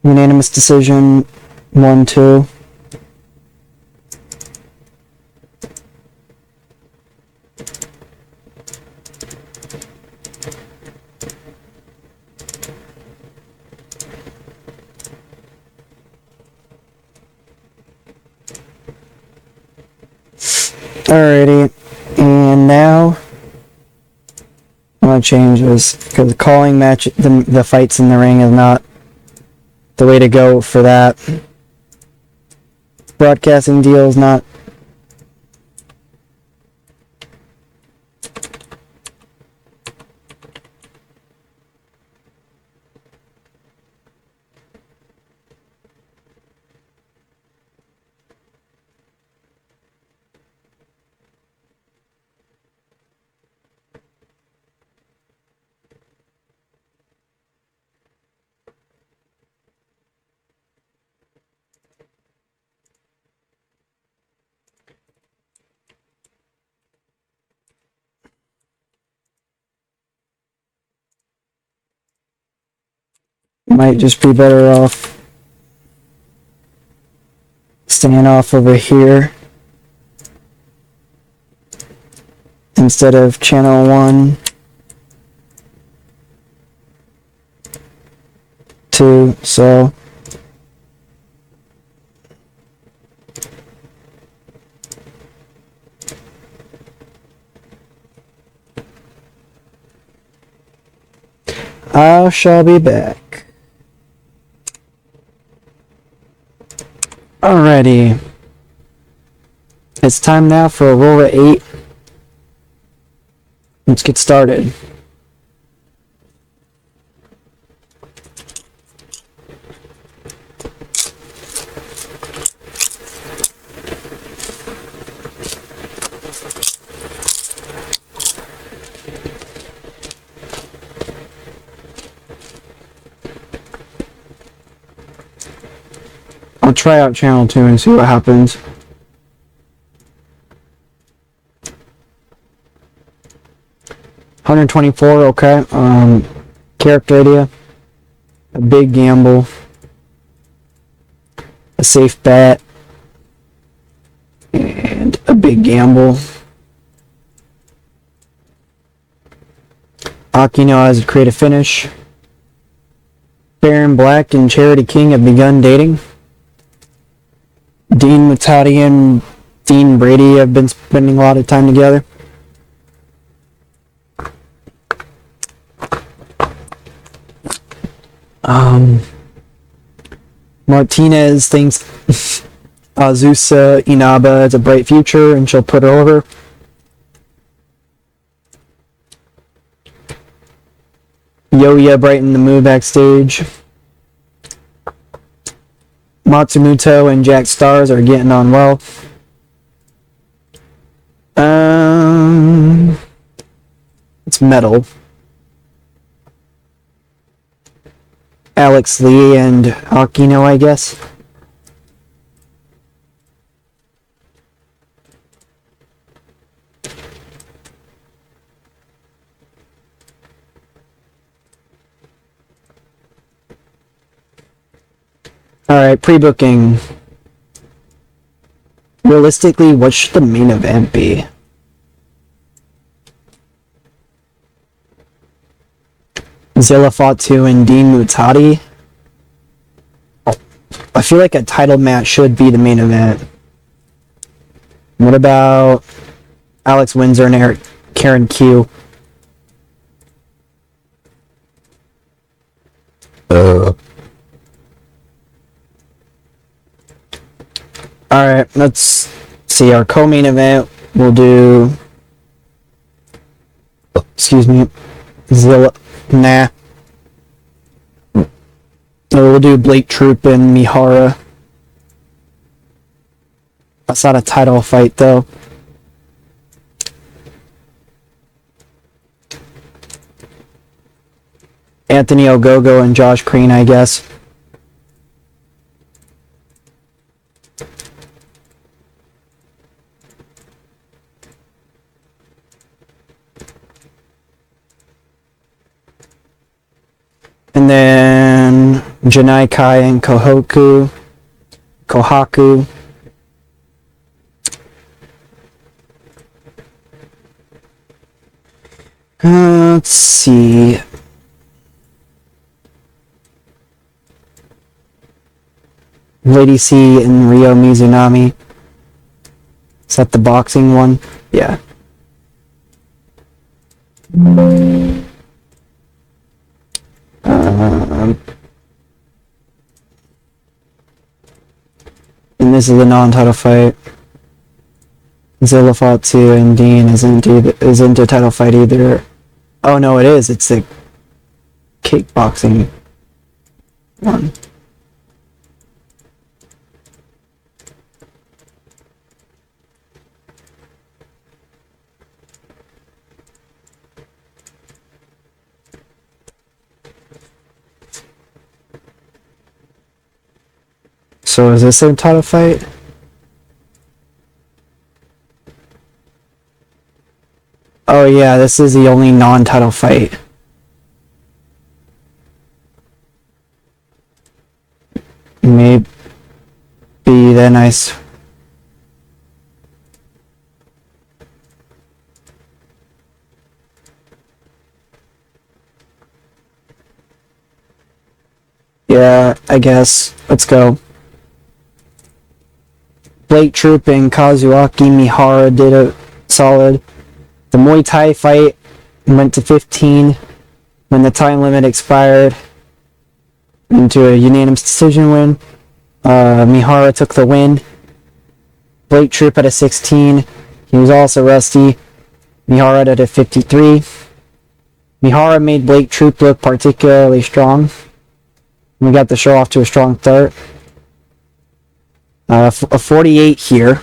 unanimous decision, 1-2. Alrighty, and now I'm gonna change this because calling the fights in the ring is not the way to go for that. Broadcasting deal is not. Might just be better off staying off over here instead of channel 1, 2, so I shall be back. Alrighty. It's time now for AURORA 8. Let's get started. I'll try out channel 2 and see what happens. $124, okay. Character idea. A big gamble. A safe bet. And a big gamble. Aquino has a creative finish. Baron Black and Charity King have begun dating. Dean Mutati and Dean Brady have been spending a lot of time together. Martinez thinks Azusa Inaba has a bright future and she'll put her over. Yoya brightened the mood backstage. Matsumoto and Jack Stars are getting on well. It's metal. Alex Lee and Aquino, I guess. Alright, pre-booking. Realistically, what should the main event be? Zilla Fatu and Dean Mutati? I feel like a title match should be the main event. What about Alex Windsor and Eric Karen Q. Alright, let's see. Our co-main event, we'll do... Excuse me. Zilla... Nah. We'll do Blake Troop and Mihara. That's not a title fight, though. Anthony Ogogo and Josh Green, I guess. And then Janai Kai and Kohaku. Let's see. Lady C and Ryo Mizunami. Is that the boxing one? Yeah. And this is a non-title fight. Zilla fought 2 and Dean isn't a title fight either. Oh no, it is. It's the kickboxing one. So is this a title fight? Oh yeah, this is the only non-title fight. Maybe then yeah, I guess. Let's go. Blake Troop and Kazuaki Mihara did a solid. The Muay Thai fight went to 15 when the time limit expired into a unanimous decision win. Mihara took the win. Blake Troop at a 16. He was also rusty. Mihara at a 53. Mihara made Blake Troop look particularly strong. We got the show off to a strong start. A 48 here.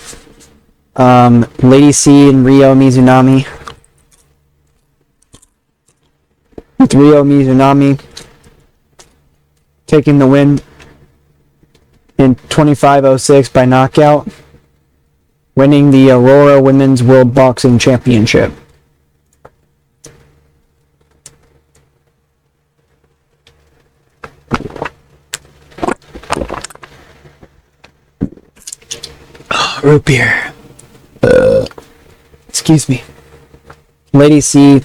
Lady C and Ryo Mizunami. With Ryo Mizunami taking the win in 25:06 by knockout, winning the AURORA Women's World Boxing Championship. Root beer. Excuse me. Lady C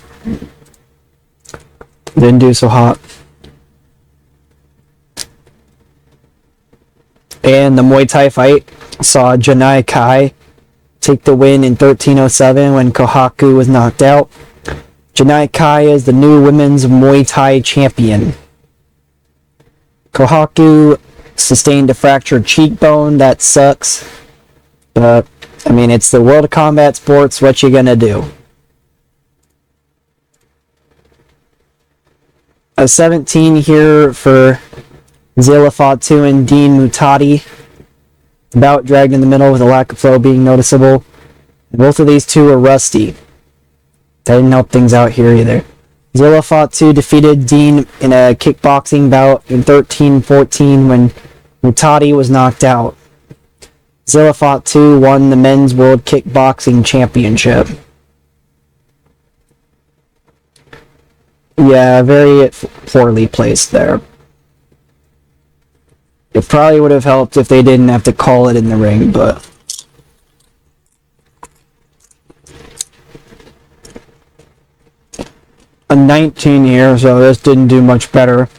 didn't do so hot. And the Muay Thai fight saw Janai Kai take the win in 13:07 when Kohaku was knocked out. Janai Kai is the new women's Muay Thai champion. Kohaku sustained a fractured cheekbone. That sucks. But, I mean, it's the world of combat sports. What you gonna do? A 17 here for Zilla Fatu and Dean Mutati. Bout dragged in the middle with a lack of flow being noticeable. And both of these two are rusty. That didn't help things out here either. Zilla Fatu defeated Dean in a kickboxing bout in 13-14 when Mutati was knocked out. Zilla Fatu won the Men's World Kickboxing Championship. Yeah, very poorly placed there. It probably would have helped if they didn't have to call it in the ring, but... A 19 here, so this didn't do much better.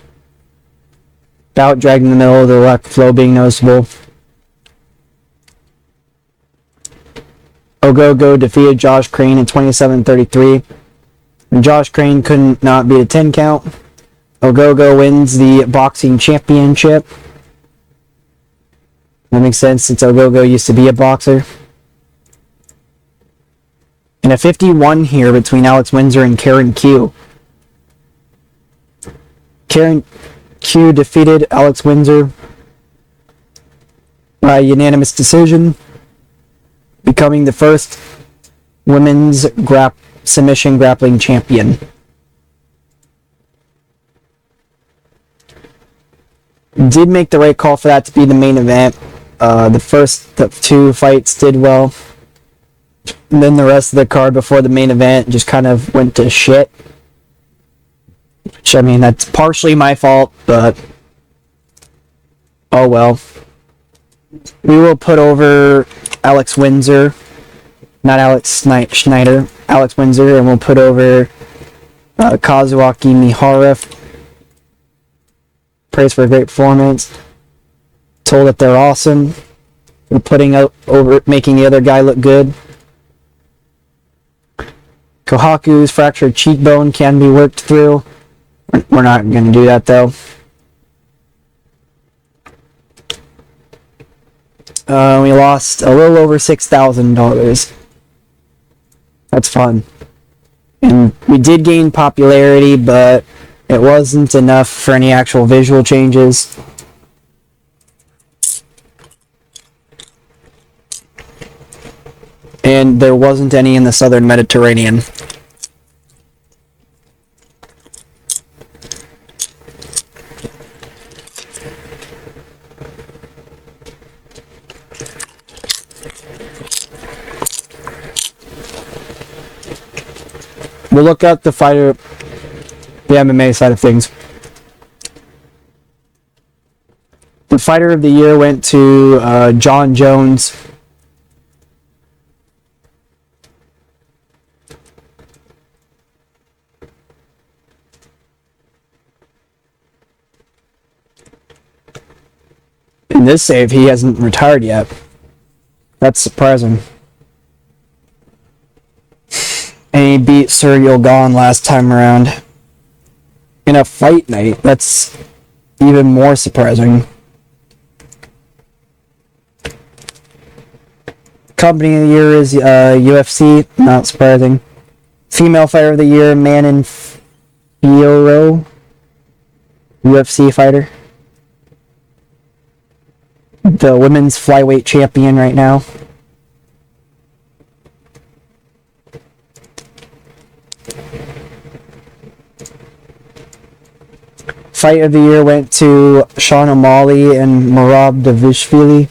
Bout dragged in the middle, the lack of flow being noticeable. Ogogo defeated Josh Crane in 27-33. Josh Crane couldn't not beat a 10 count. Ogogo wins the boxing championship. That makes sense since Ogogo used to be a boxer. And a 51 here between Alex Windsor and Karen Q. Karen Q defeated Alex Windsor by unanimous decision, becoming the first women's submission grappling champion. Did make the right call for that to be the main event. The first two fights did well. And then the rest of the card before the main event just kind of went to shit. Which, I mean, that's partially my fault, but oh well. We will put over Alex Windsor, not Alex Schneider, Alex Windsor, and we'll put over Kazuaki Mihara. Praise for a great performance. Told that they're awesome. We're putting out over, making the other guy look good. Kohaku's fractured cheekbone can be worked through. We're not going to do that though. We lost a little over $6,000. That's fun. And we did gain popularity, but it wasn't enough for any actual visual changes. And there wasn't any in the southern Mediterranean. We'll look at the MMA side of things. The fighter of the year went to John Jones. In this save, he hasn't retired yet. That's surprising. And he beat Surreal Gone last time around. In a fight night, that's even more surprising. Company of the year is UFC, not surprising. Female fighter of the year, Manon Fiorot, UFC fighter. The women's flyweight champion right now. Fight of the year went to Sean O'Malley and Merab Davishvili,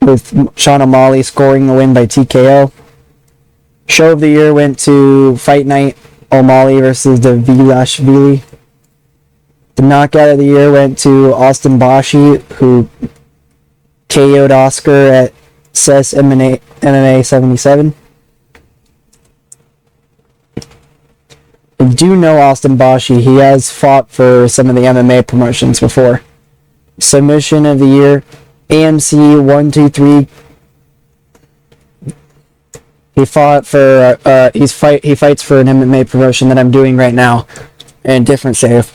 with Sean O'Malley scoring the win by TKO. Show of the year went to Fight Night, O'Malley versus Davishvili. The knockout of the year went to Austin Bashi, who KO'd Oscar at CES MMA 77. I do know Austin Bashi. He has fought for some of the MMA promotions before. Submission of the year, AMC 123. He fought for he fights for an MMA promotion that I'm doing right now, and different save.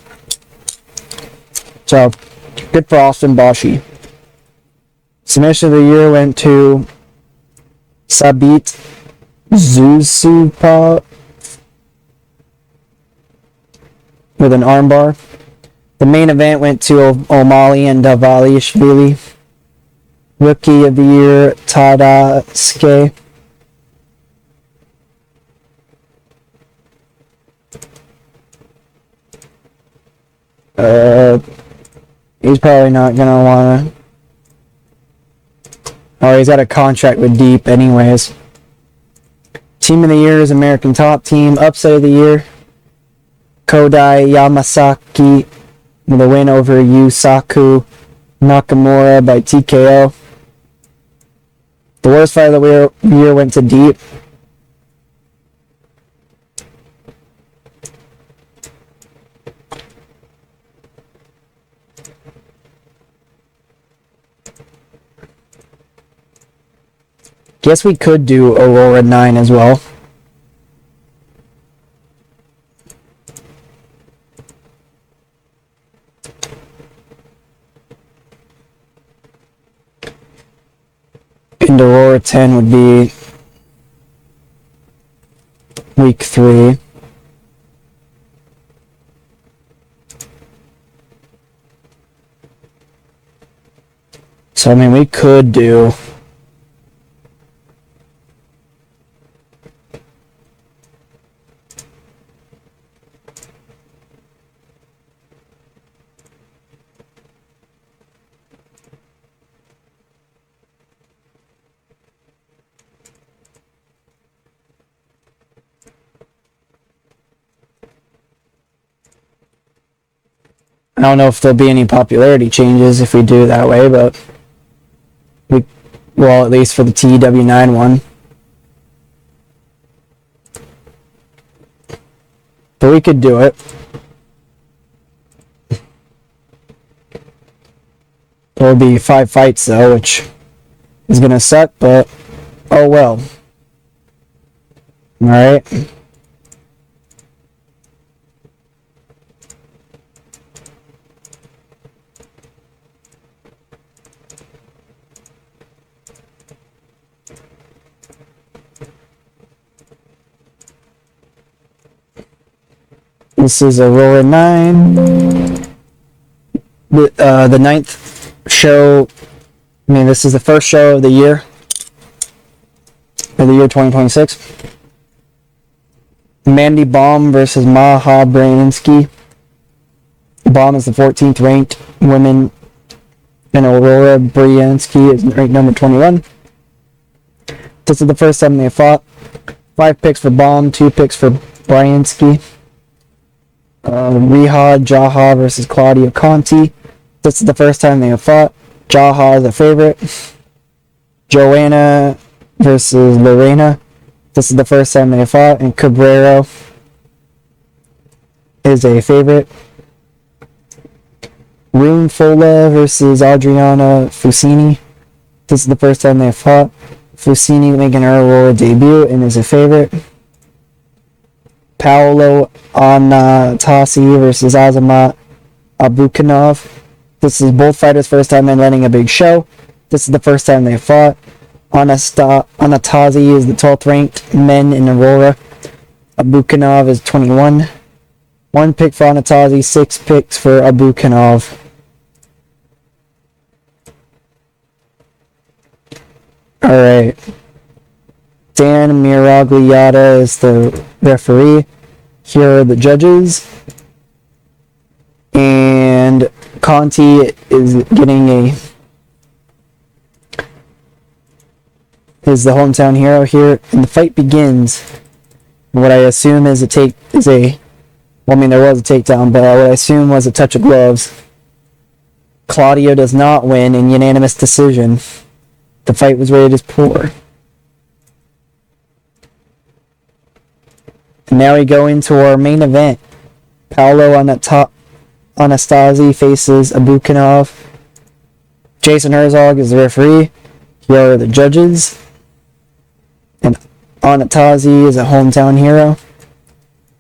So good for Austin Bashi. Submission of the year went to Sabit Zusupa with an armbar. The main event went to O'Malley and Davalishvili. Rookie of the year, Tadasuke. He's probably not gonna wanna. Oh, he's got a contract with Deep anyways. Team of the year is American Top Team. Upset of the year, Kodai Yamasaki with a win over Yusaku Nakamura by TKO. The worst fight of the year went to Deep. Guess we could do Aurora 9 as well. And Aurora 10 would be week 3. So, I mean, we could do I don't know if there'll be any popularity changes if we do it that way, but well, at least for the TW9 one. But we could do it. There'll be 5 fights though, which is gonna suck, but oh well. Alright. This is Aurora 9. The 9th show. I mean, this is the first show of the year. For the year 2026. Mandy Baum versus Maha Brainski. Baum is the 14th ranked woman, and Aurora Brainski is ranked number 21. This is the first time they fought. 5 picks for Baum, 2 picks for Brainski. Rihad Jaha versus Claudia Conti. This is the first time they have fought. Jaha is the favorite. Joanna versus Lorena. This is the first time they have fought. And Cabrero is a favorite. Rune Fola versus Adriana Fusini. This is the first time they have fought. Fusini making her Aurora debut and is a favorite. Paolo Anatasi versus Azamat Abukanov. This is both fighters' first time in letting a big show. This is the first time they fought. Anatasi is the 12th ranked men in Aurora. Abukanov is 21. 1 pick for Anatasi, 6 picks for Abukanov. Alright. Dan Miragliata is the referee. Here are the judges. And Conti is getting is the hometown hero here. And the fight begins. What I assume is well, I mean, there was a takedown, but what I assume was a touch of gloves. Claudio does not win in unanimous decision. The fight was rated as poor. And now we go into our main event. Paolo Anastasi faces Abukanov. Jason Herzog is the referee. Here are the judges. And Anastasi is a hometown hero.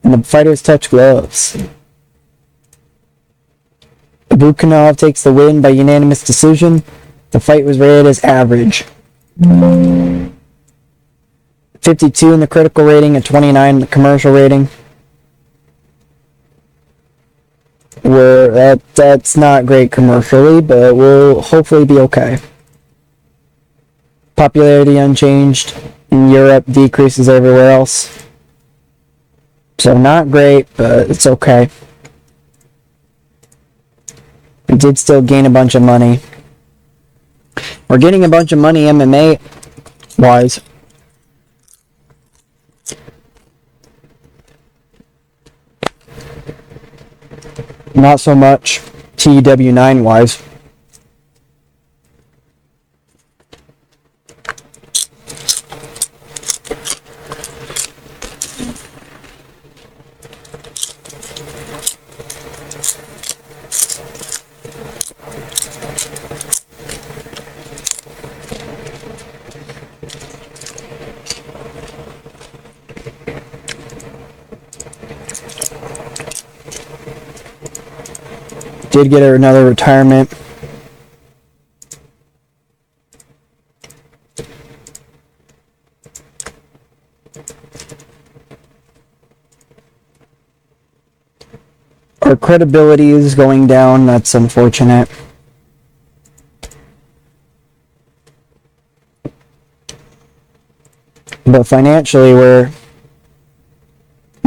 And the fighters touch gloves. Abukanov takes the win by unanimous decision. The fight was rated as average. 52 in the critical rating and 29 in the commercial rating. That's not great commercially, but we'll hopefully be okay. Popularity unchanged in Europe, decreases everywhere else. So not great, but it's okay. We did still gain a bunch of money. We're getting a bunch of money MMA wise. Not so much TW9 wise. did get another retirement. Our credibility is going down. That's unfortunate. But financially, we're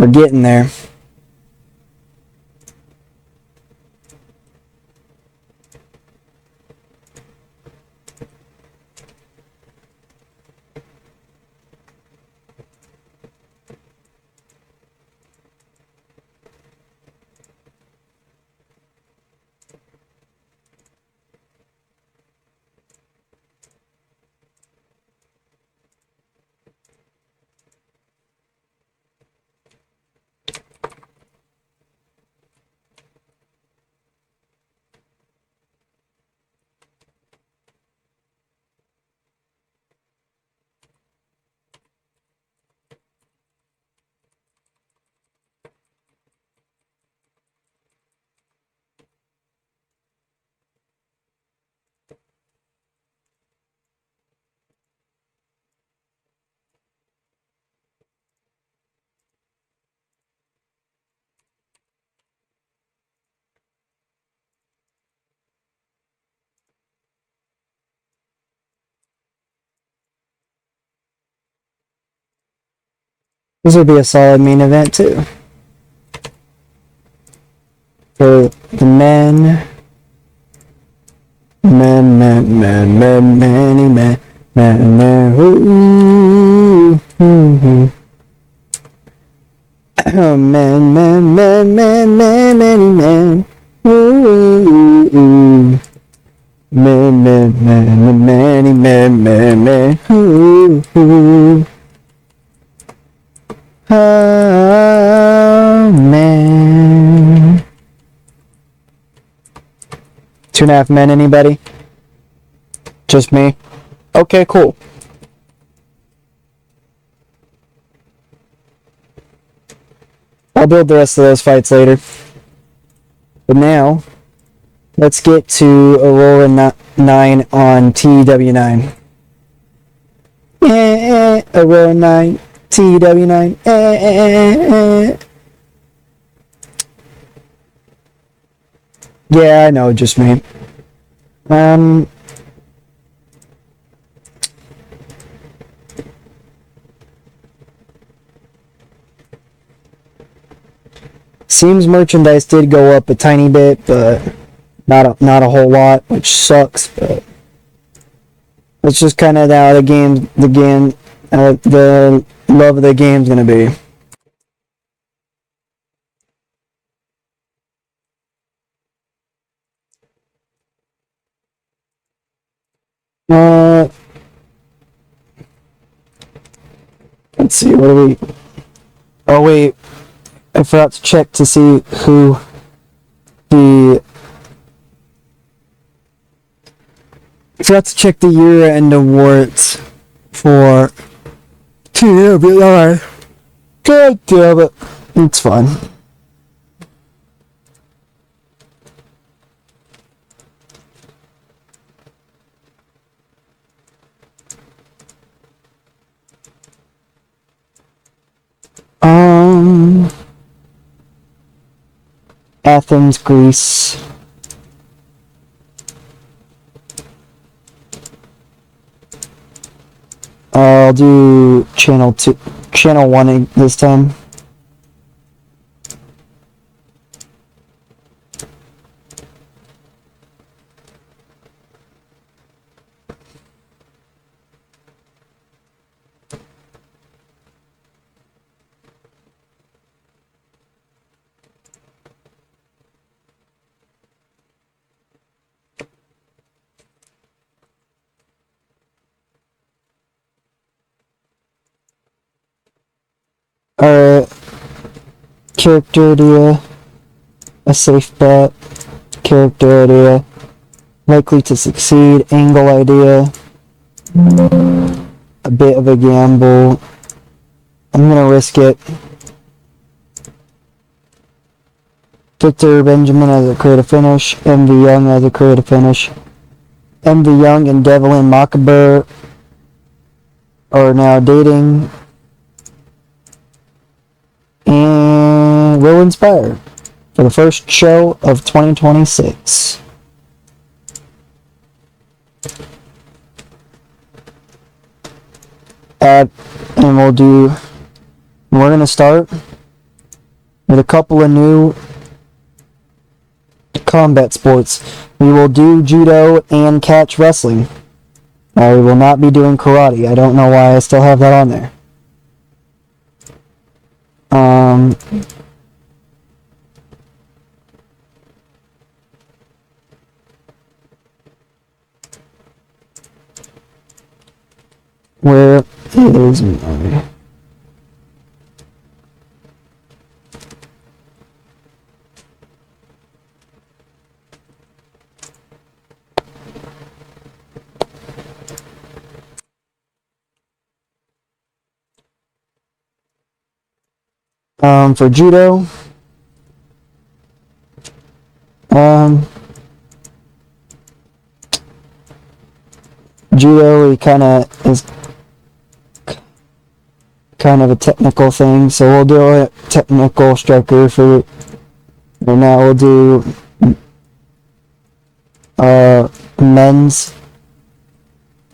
getting there. This would be a solid main event too. For the men. Oh, man, man, man, man, man, man, man. Ooh. Man, man, man, man, man, man, man. Ooh. Oh, man. 2.5 men, anybody? Just me? Okay, cool. I'll build the rest of those fights later. But now, let's get to AURORA 9 on TW9. AURORA 9, TW9. Yeah, I know, just me. Seems merchandise did go up a tiny bit, but not a whole lot, which sucks. But it's just kind of how the love of the game's gonna be. Let's see, what do we... Oh, wait. I forgot to check to see who the... I forgot to check the year-end awards for TWI. God damn it. It's fun. Athens, Greece. I'll do channel 1 this time. Character idea, a safe bet. Character idea, likely to succeed. Angle idea, a bit of a gamble. I'm gonna risk it. Victor Benjamin as a creative finish. MV Young as a creative finish. MV Young and Devlin Makaber are now dating. And will inspire for the first show of 2026. And we're going to start with a couple of new combat sports. We will do judo and catch wrestling. We will not be doing karate. I don't know why I still have that on there. Where is my... For judo, judo is kind of a technical thing, so we'll do a technical striker for, and now we'll do men's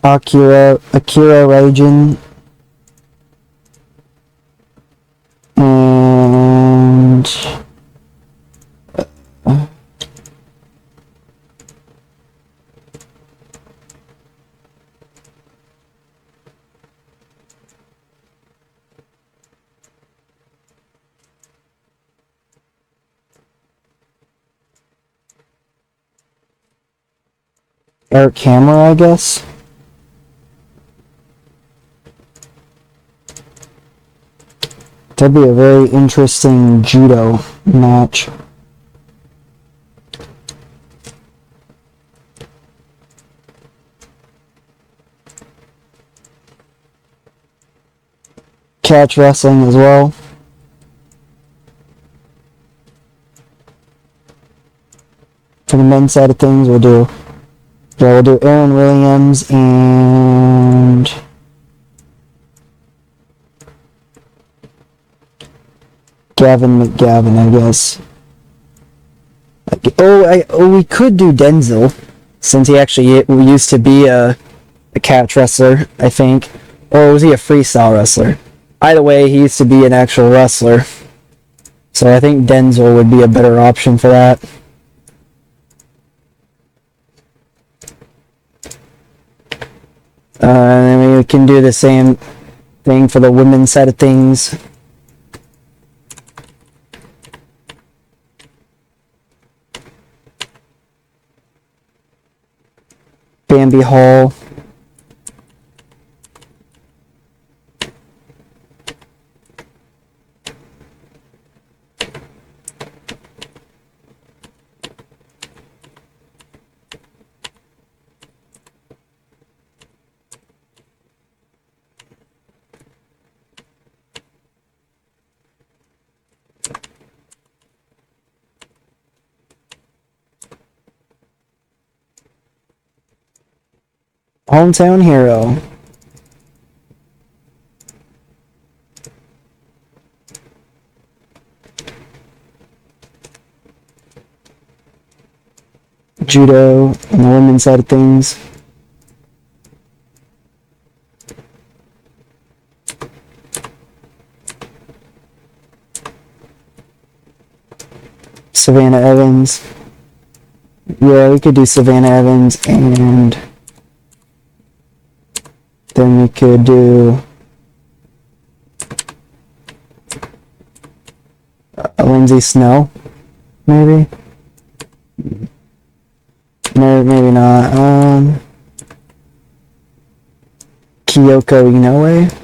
Akira Raijin and Eric Hammer, I guess. That'd be a very interesting judo match. Catch wrestling as well. For the men's side of things, we'll do Aaron Williams and Gavin McGavin, I guess. We could do Denzel, since he actually used to be a catch wrestler, I think. Or was he a freestyle wrestler? Either way, he used to be an actual wrestler. So I think Denzel would be a better option for that. And then we can do the same thing for the women's side of things. Bambi Hall. Hometown Hero. Judo on the women's side of things. Savannah Evans. Yeah, we could do Savannah Evans, and then we could do Lindsay Snow, maybe. Maybe not. Kyoko Inoue.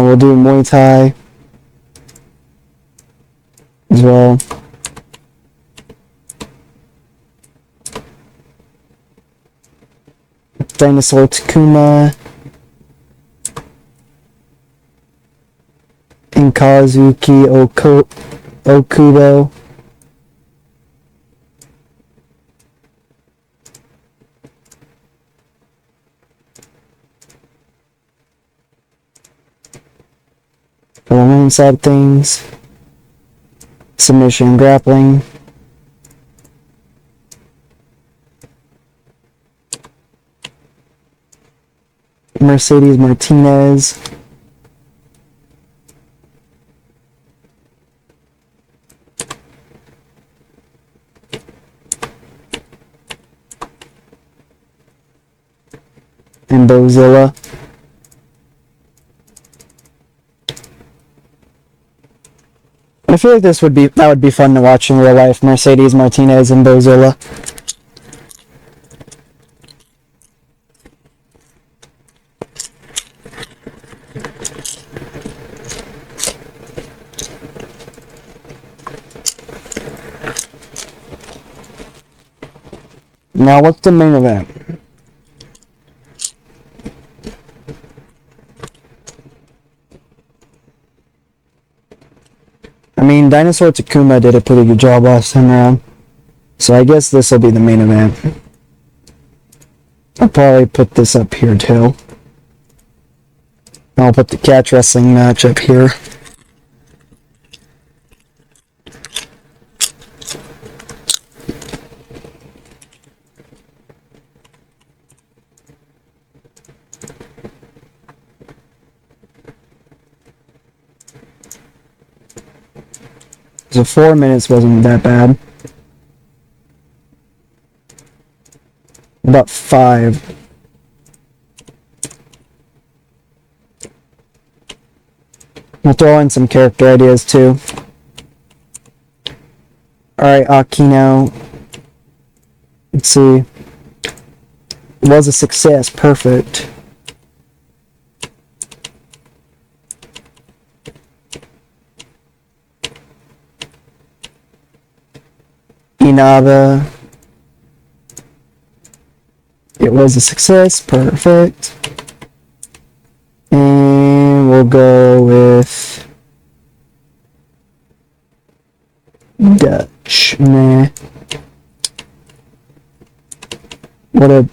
We'll do Muay Thai as well. Dinosaur Takuma and Kazuki Okubo. For the women's side of things, submission grappling. Mercedes Martinez. And Bozilla. I feel like that would be fun to watch in real life. Mercedes Martinez and Bozilla. Now what's the main event? I mean, Dinosaur Takuma did a pretty good job last time around, so I guess this will be the main event. I'll probably put this up here too. I'll put the catch wrestling match up here. So 4 minutes wasn't that bad. About 5. We'll throw in some character ideas too. Alright, Aquino. Let's see. Was a success. Perfect. Inaba. It was a success. Perfect. And we'll go with Dutch. Nah. What a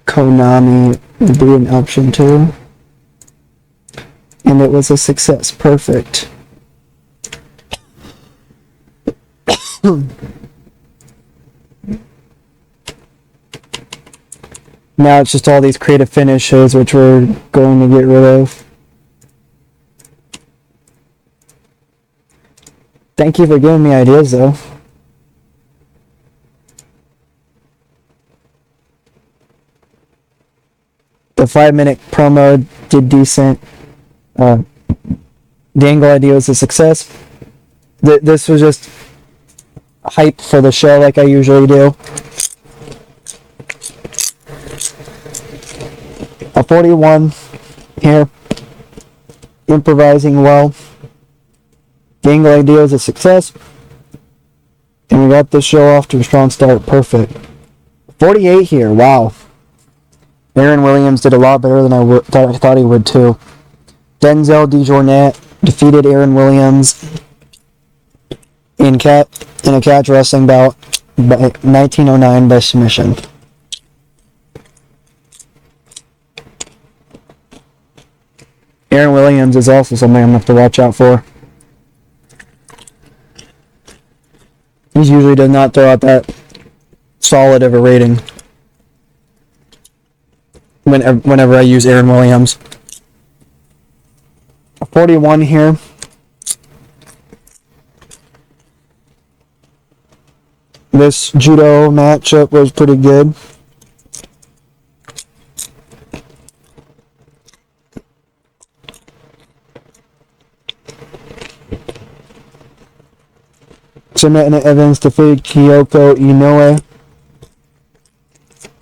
Konami would be an option too. And it was a success. Perfect. Now it's just all these creative finishes which we're going to get rid of. Thank you for giving me ideas though. The 5-minute promo did decent. The angle idea was a success. This was just hype for the show like I usually do. A 41 here. Improvising well. The angle idea was a success. And we got this show off to a strong start. Perfect. 48 here. Wow. Aaron Williams did a lot better than I thought he would too. Denzel DeJournette defeated Aaron Williams in a catch wrestling bout by 1909 by submission. Aaron Williams is also something I'm going to have to watch out for. He usually does not throw out that solid of a rating whenever I use Aaron Williams. 41 here. This judo matchup was pretty good. Jeanette Evans defeated Kyoko Inoue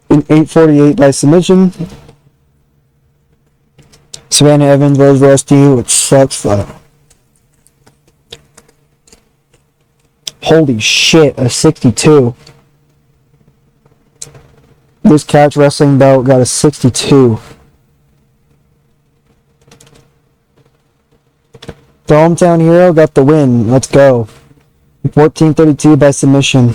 in 8:48 by submission. Savannah Evans was rusty, which sucks. Holy shit, a 62. This catch wrestling belt got a 62. The hometown hero got the win. Let's go. 14:32 by submission.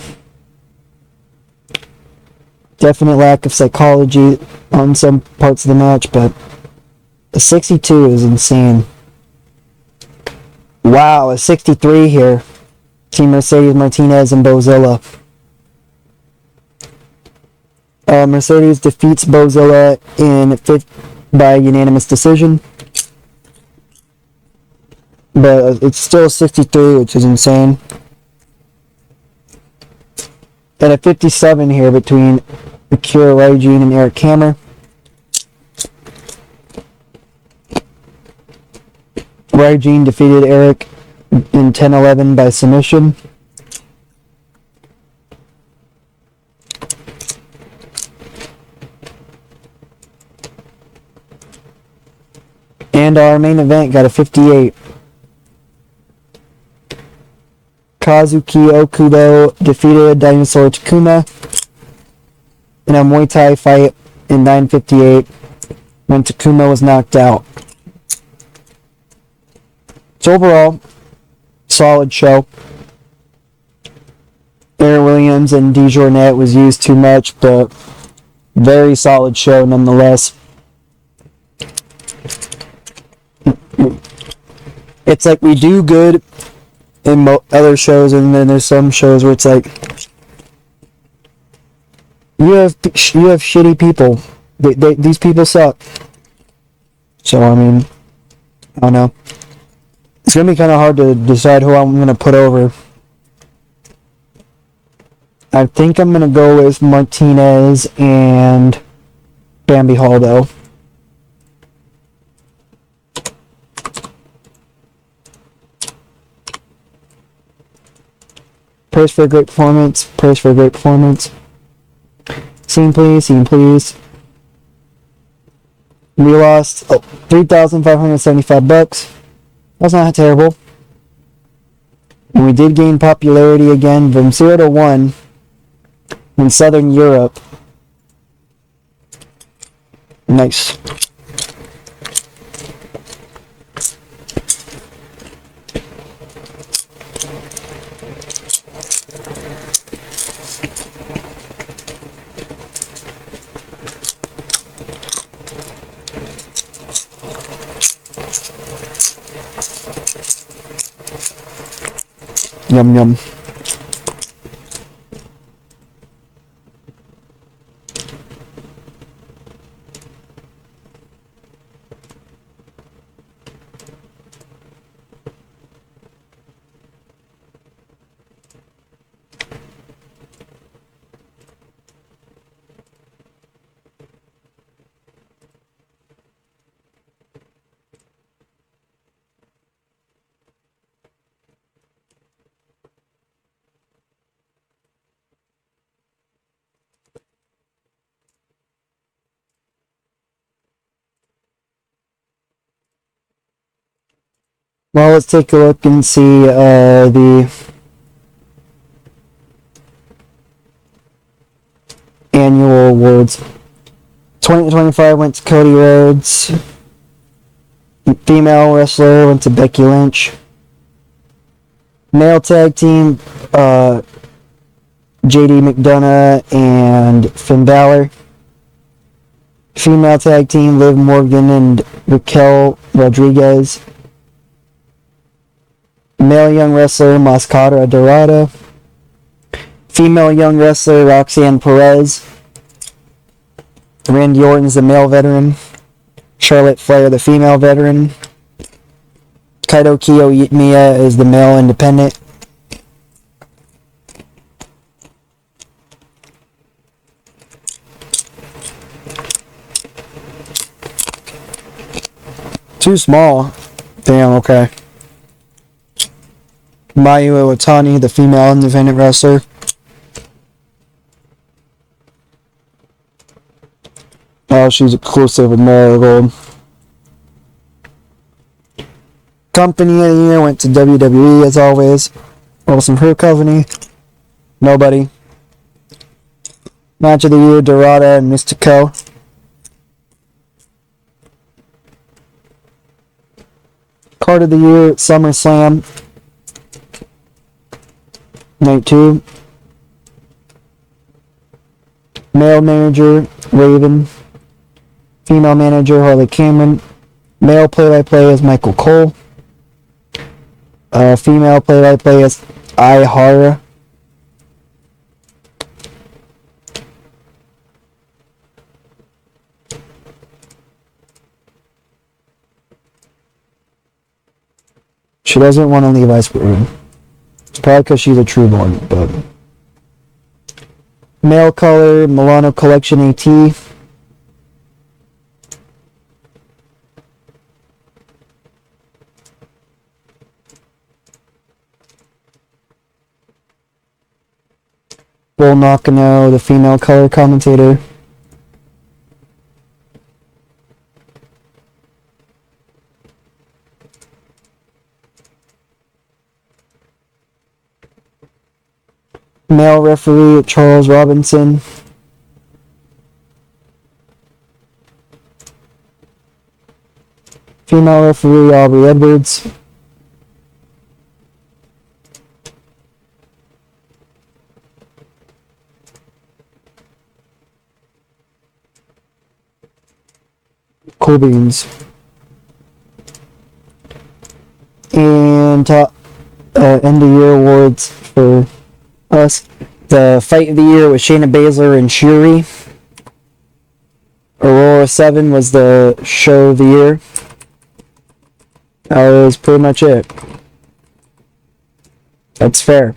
Definite lack of psychology on some parts of the match, but a 62 is insane. Wow, a 63 here. Team Mercedes, Martinez, and Bozilla. Mercedes defeats Bozilla in fifth by unanimous decision. But it's still 63, which is insane. And a 57 here between Akira Raijin and Eric Hammer. Raijin defeated Eric in 10-11 by submission. And our main event got a 58. Kazuki Okudo defeated Dinosaur Takuma in a Muay Thai fight in 9:58 when Takuma was knocked out. So overall, solid show. Aaron Williams and DeJournette was used too much, but very solid show nonetheless. It's like we do good in other shows, and then there's some shows where it's like you have shitty people. These people suck. So I mean, I don't know. It's gonna be kind of hard to decide who I'm gonna put over. I think I'm gonna go with Martinez and Bambi Hall though. Praise for a great performance. Praise for a great performance. Scene please, scene please. We lost $3,575. That's not terrible. And we did gain popularity again from 0 to 1 in Southern Europe. Nice. Yum yum. Well, let's take a look and see the annual awards. 2025 went to Cody Rhodes. Female wrestler went to Becky Lynch. Male tag team, JD McDonough and Finn Balor. Female tag team, Liv Morgan and Raquel Rodriguez. Male young wrestler, Mascara Dorada. Female young wrestler, Roxanne Perez. Randy Orton's the male veteran. Charlotte Flair, the female veteran. Kaito Kiyomiya is the male independent. Too small. Damn, okay. Mayu Iwatani, the female independent wrestler. Oh, she's exclusive with Marigold. Company of the year went to WWE as always. Wilson Crew Company. Nobody. Match of the year, Dorada and Mystico. Card of the year, SummerSlam. Night 2. Male manager, Raven. Female manager, Harley Cameron. Male play-by-play is Michael Cole. Female play-by-play is AURORA. She doesn't want to leave Ice Room. It's probably because she's a trueborn, but... Male color, Milano Collection AT. Bull Nakano, the female color commentator. Male referee, Charles Robinson. Female referee, Aubrey Edwards. Cool beans. And end of year awards for us. The fight of the year was Shayna Baszler and Shuri. Aurora 7 was the show of the year. That was pretty much it. That's fair.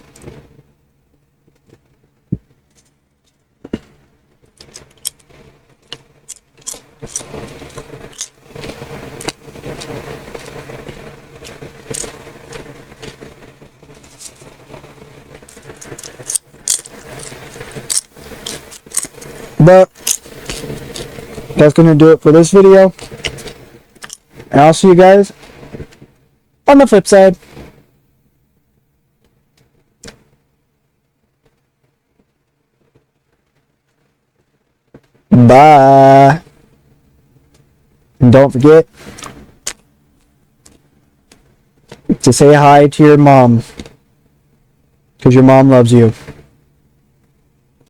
But that's gonna do it for this video, and I'll see you guys on the flip side. Bye. And don't forget to say hi to your mom, because your mom loves you.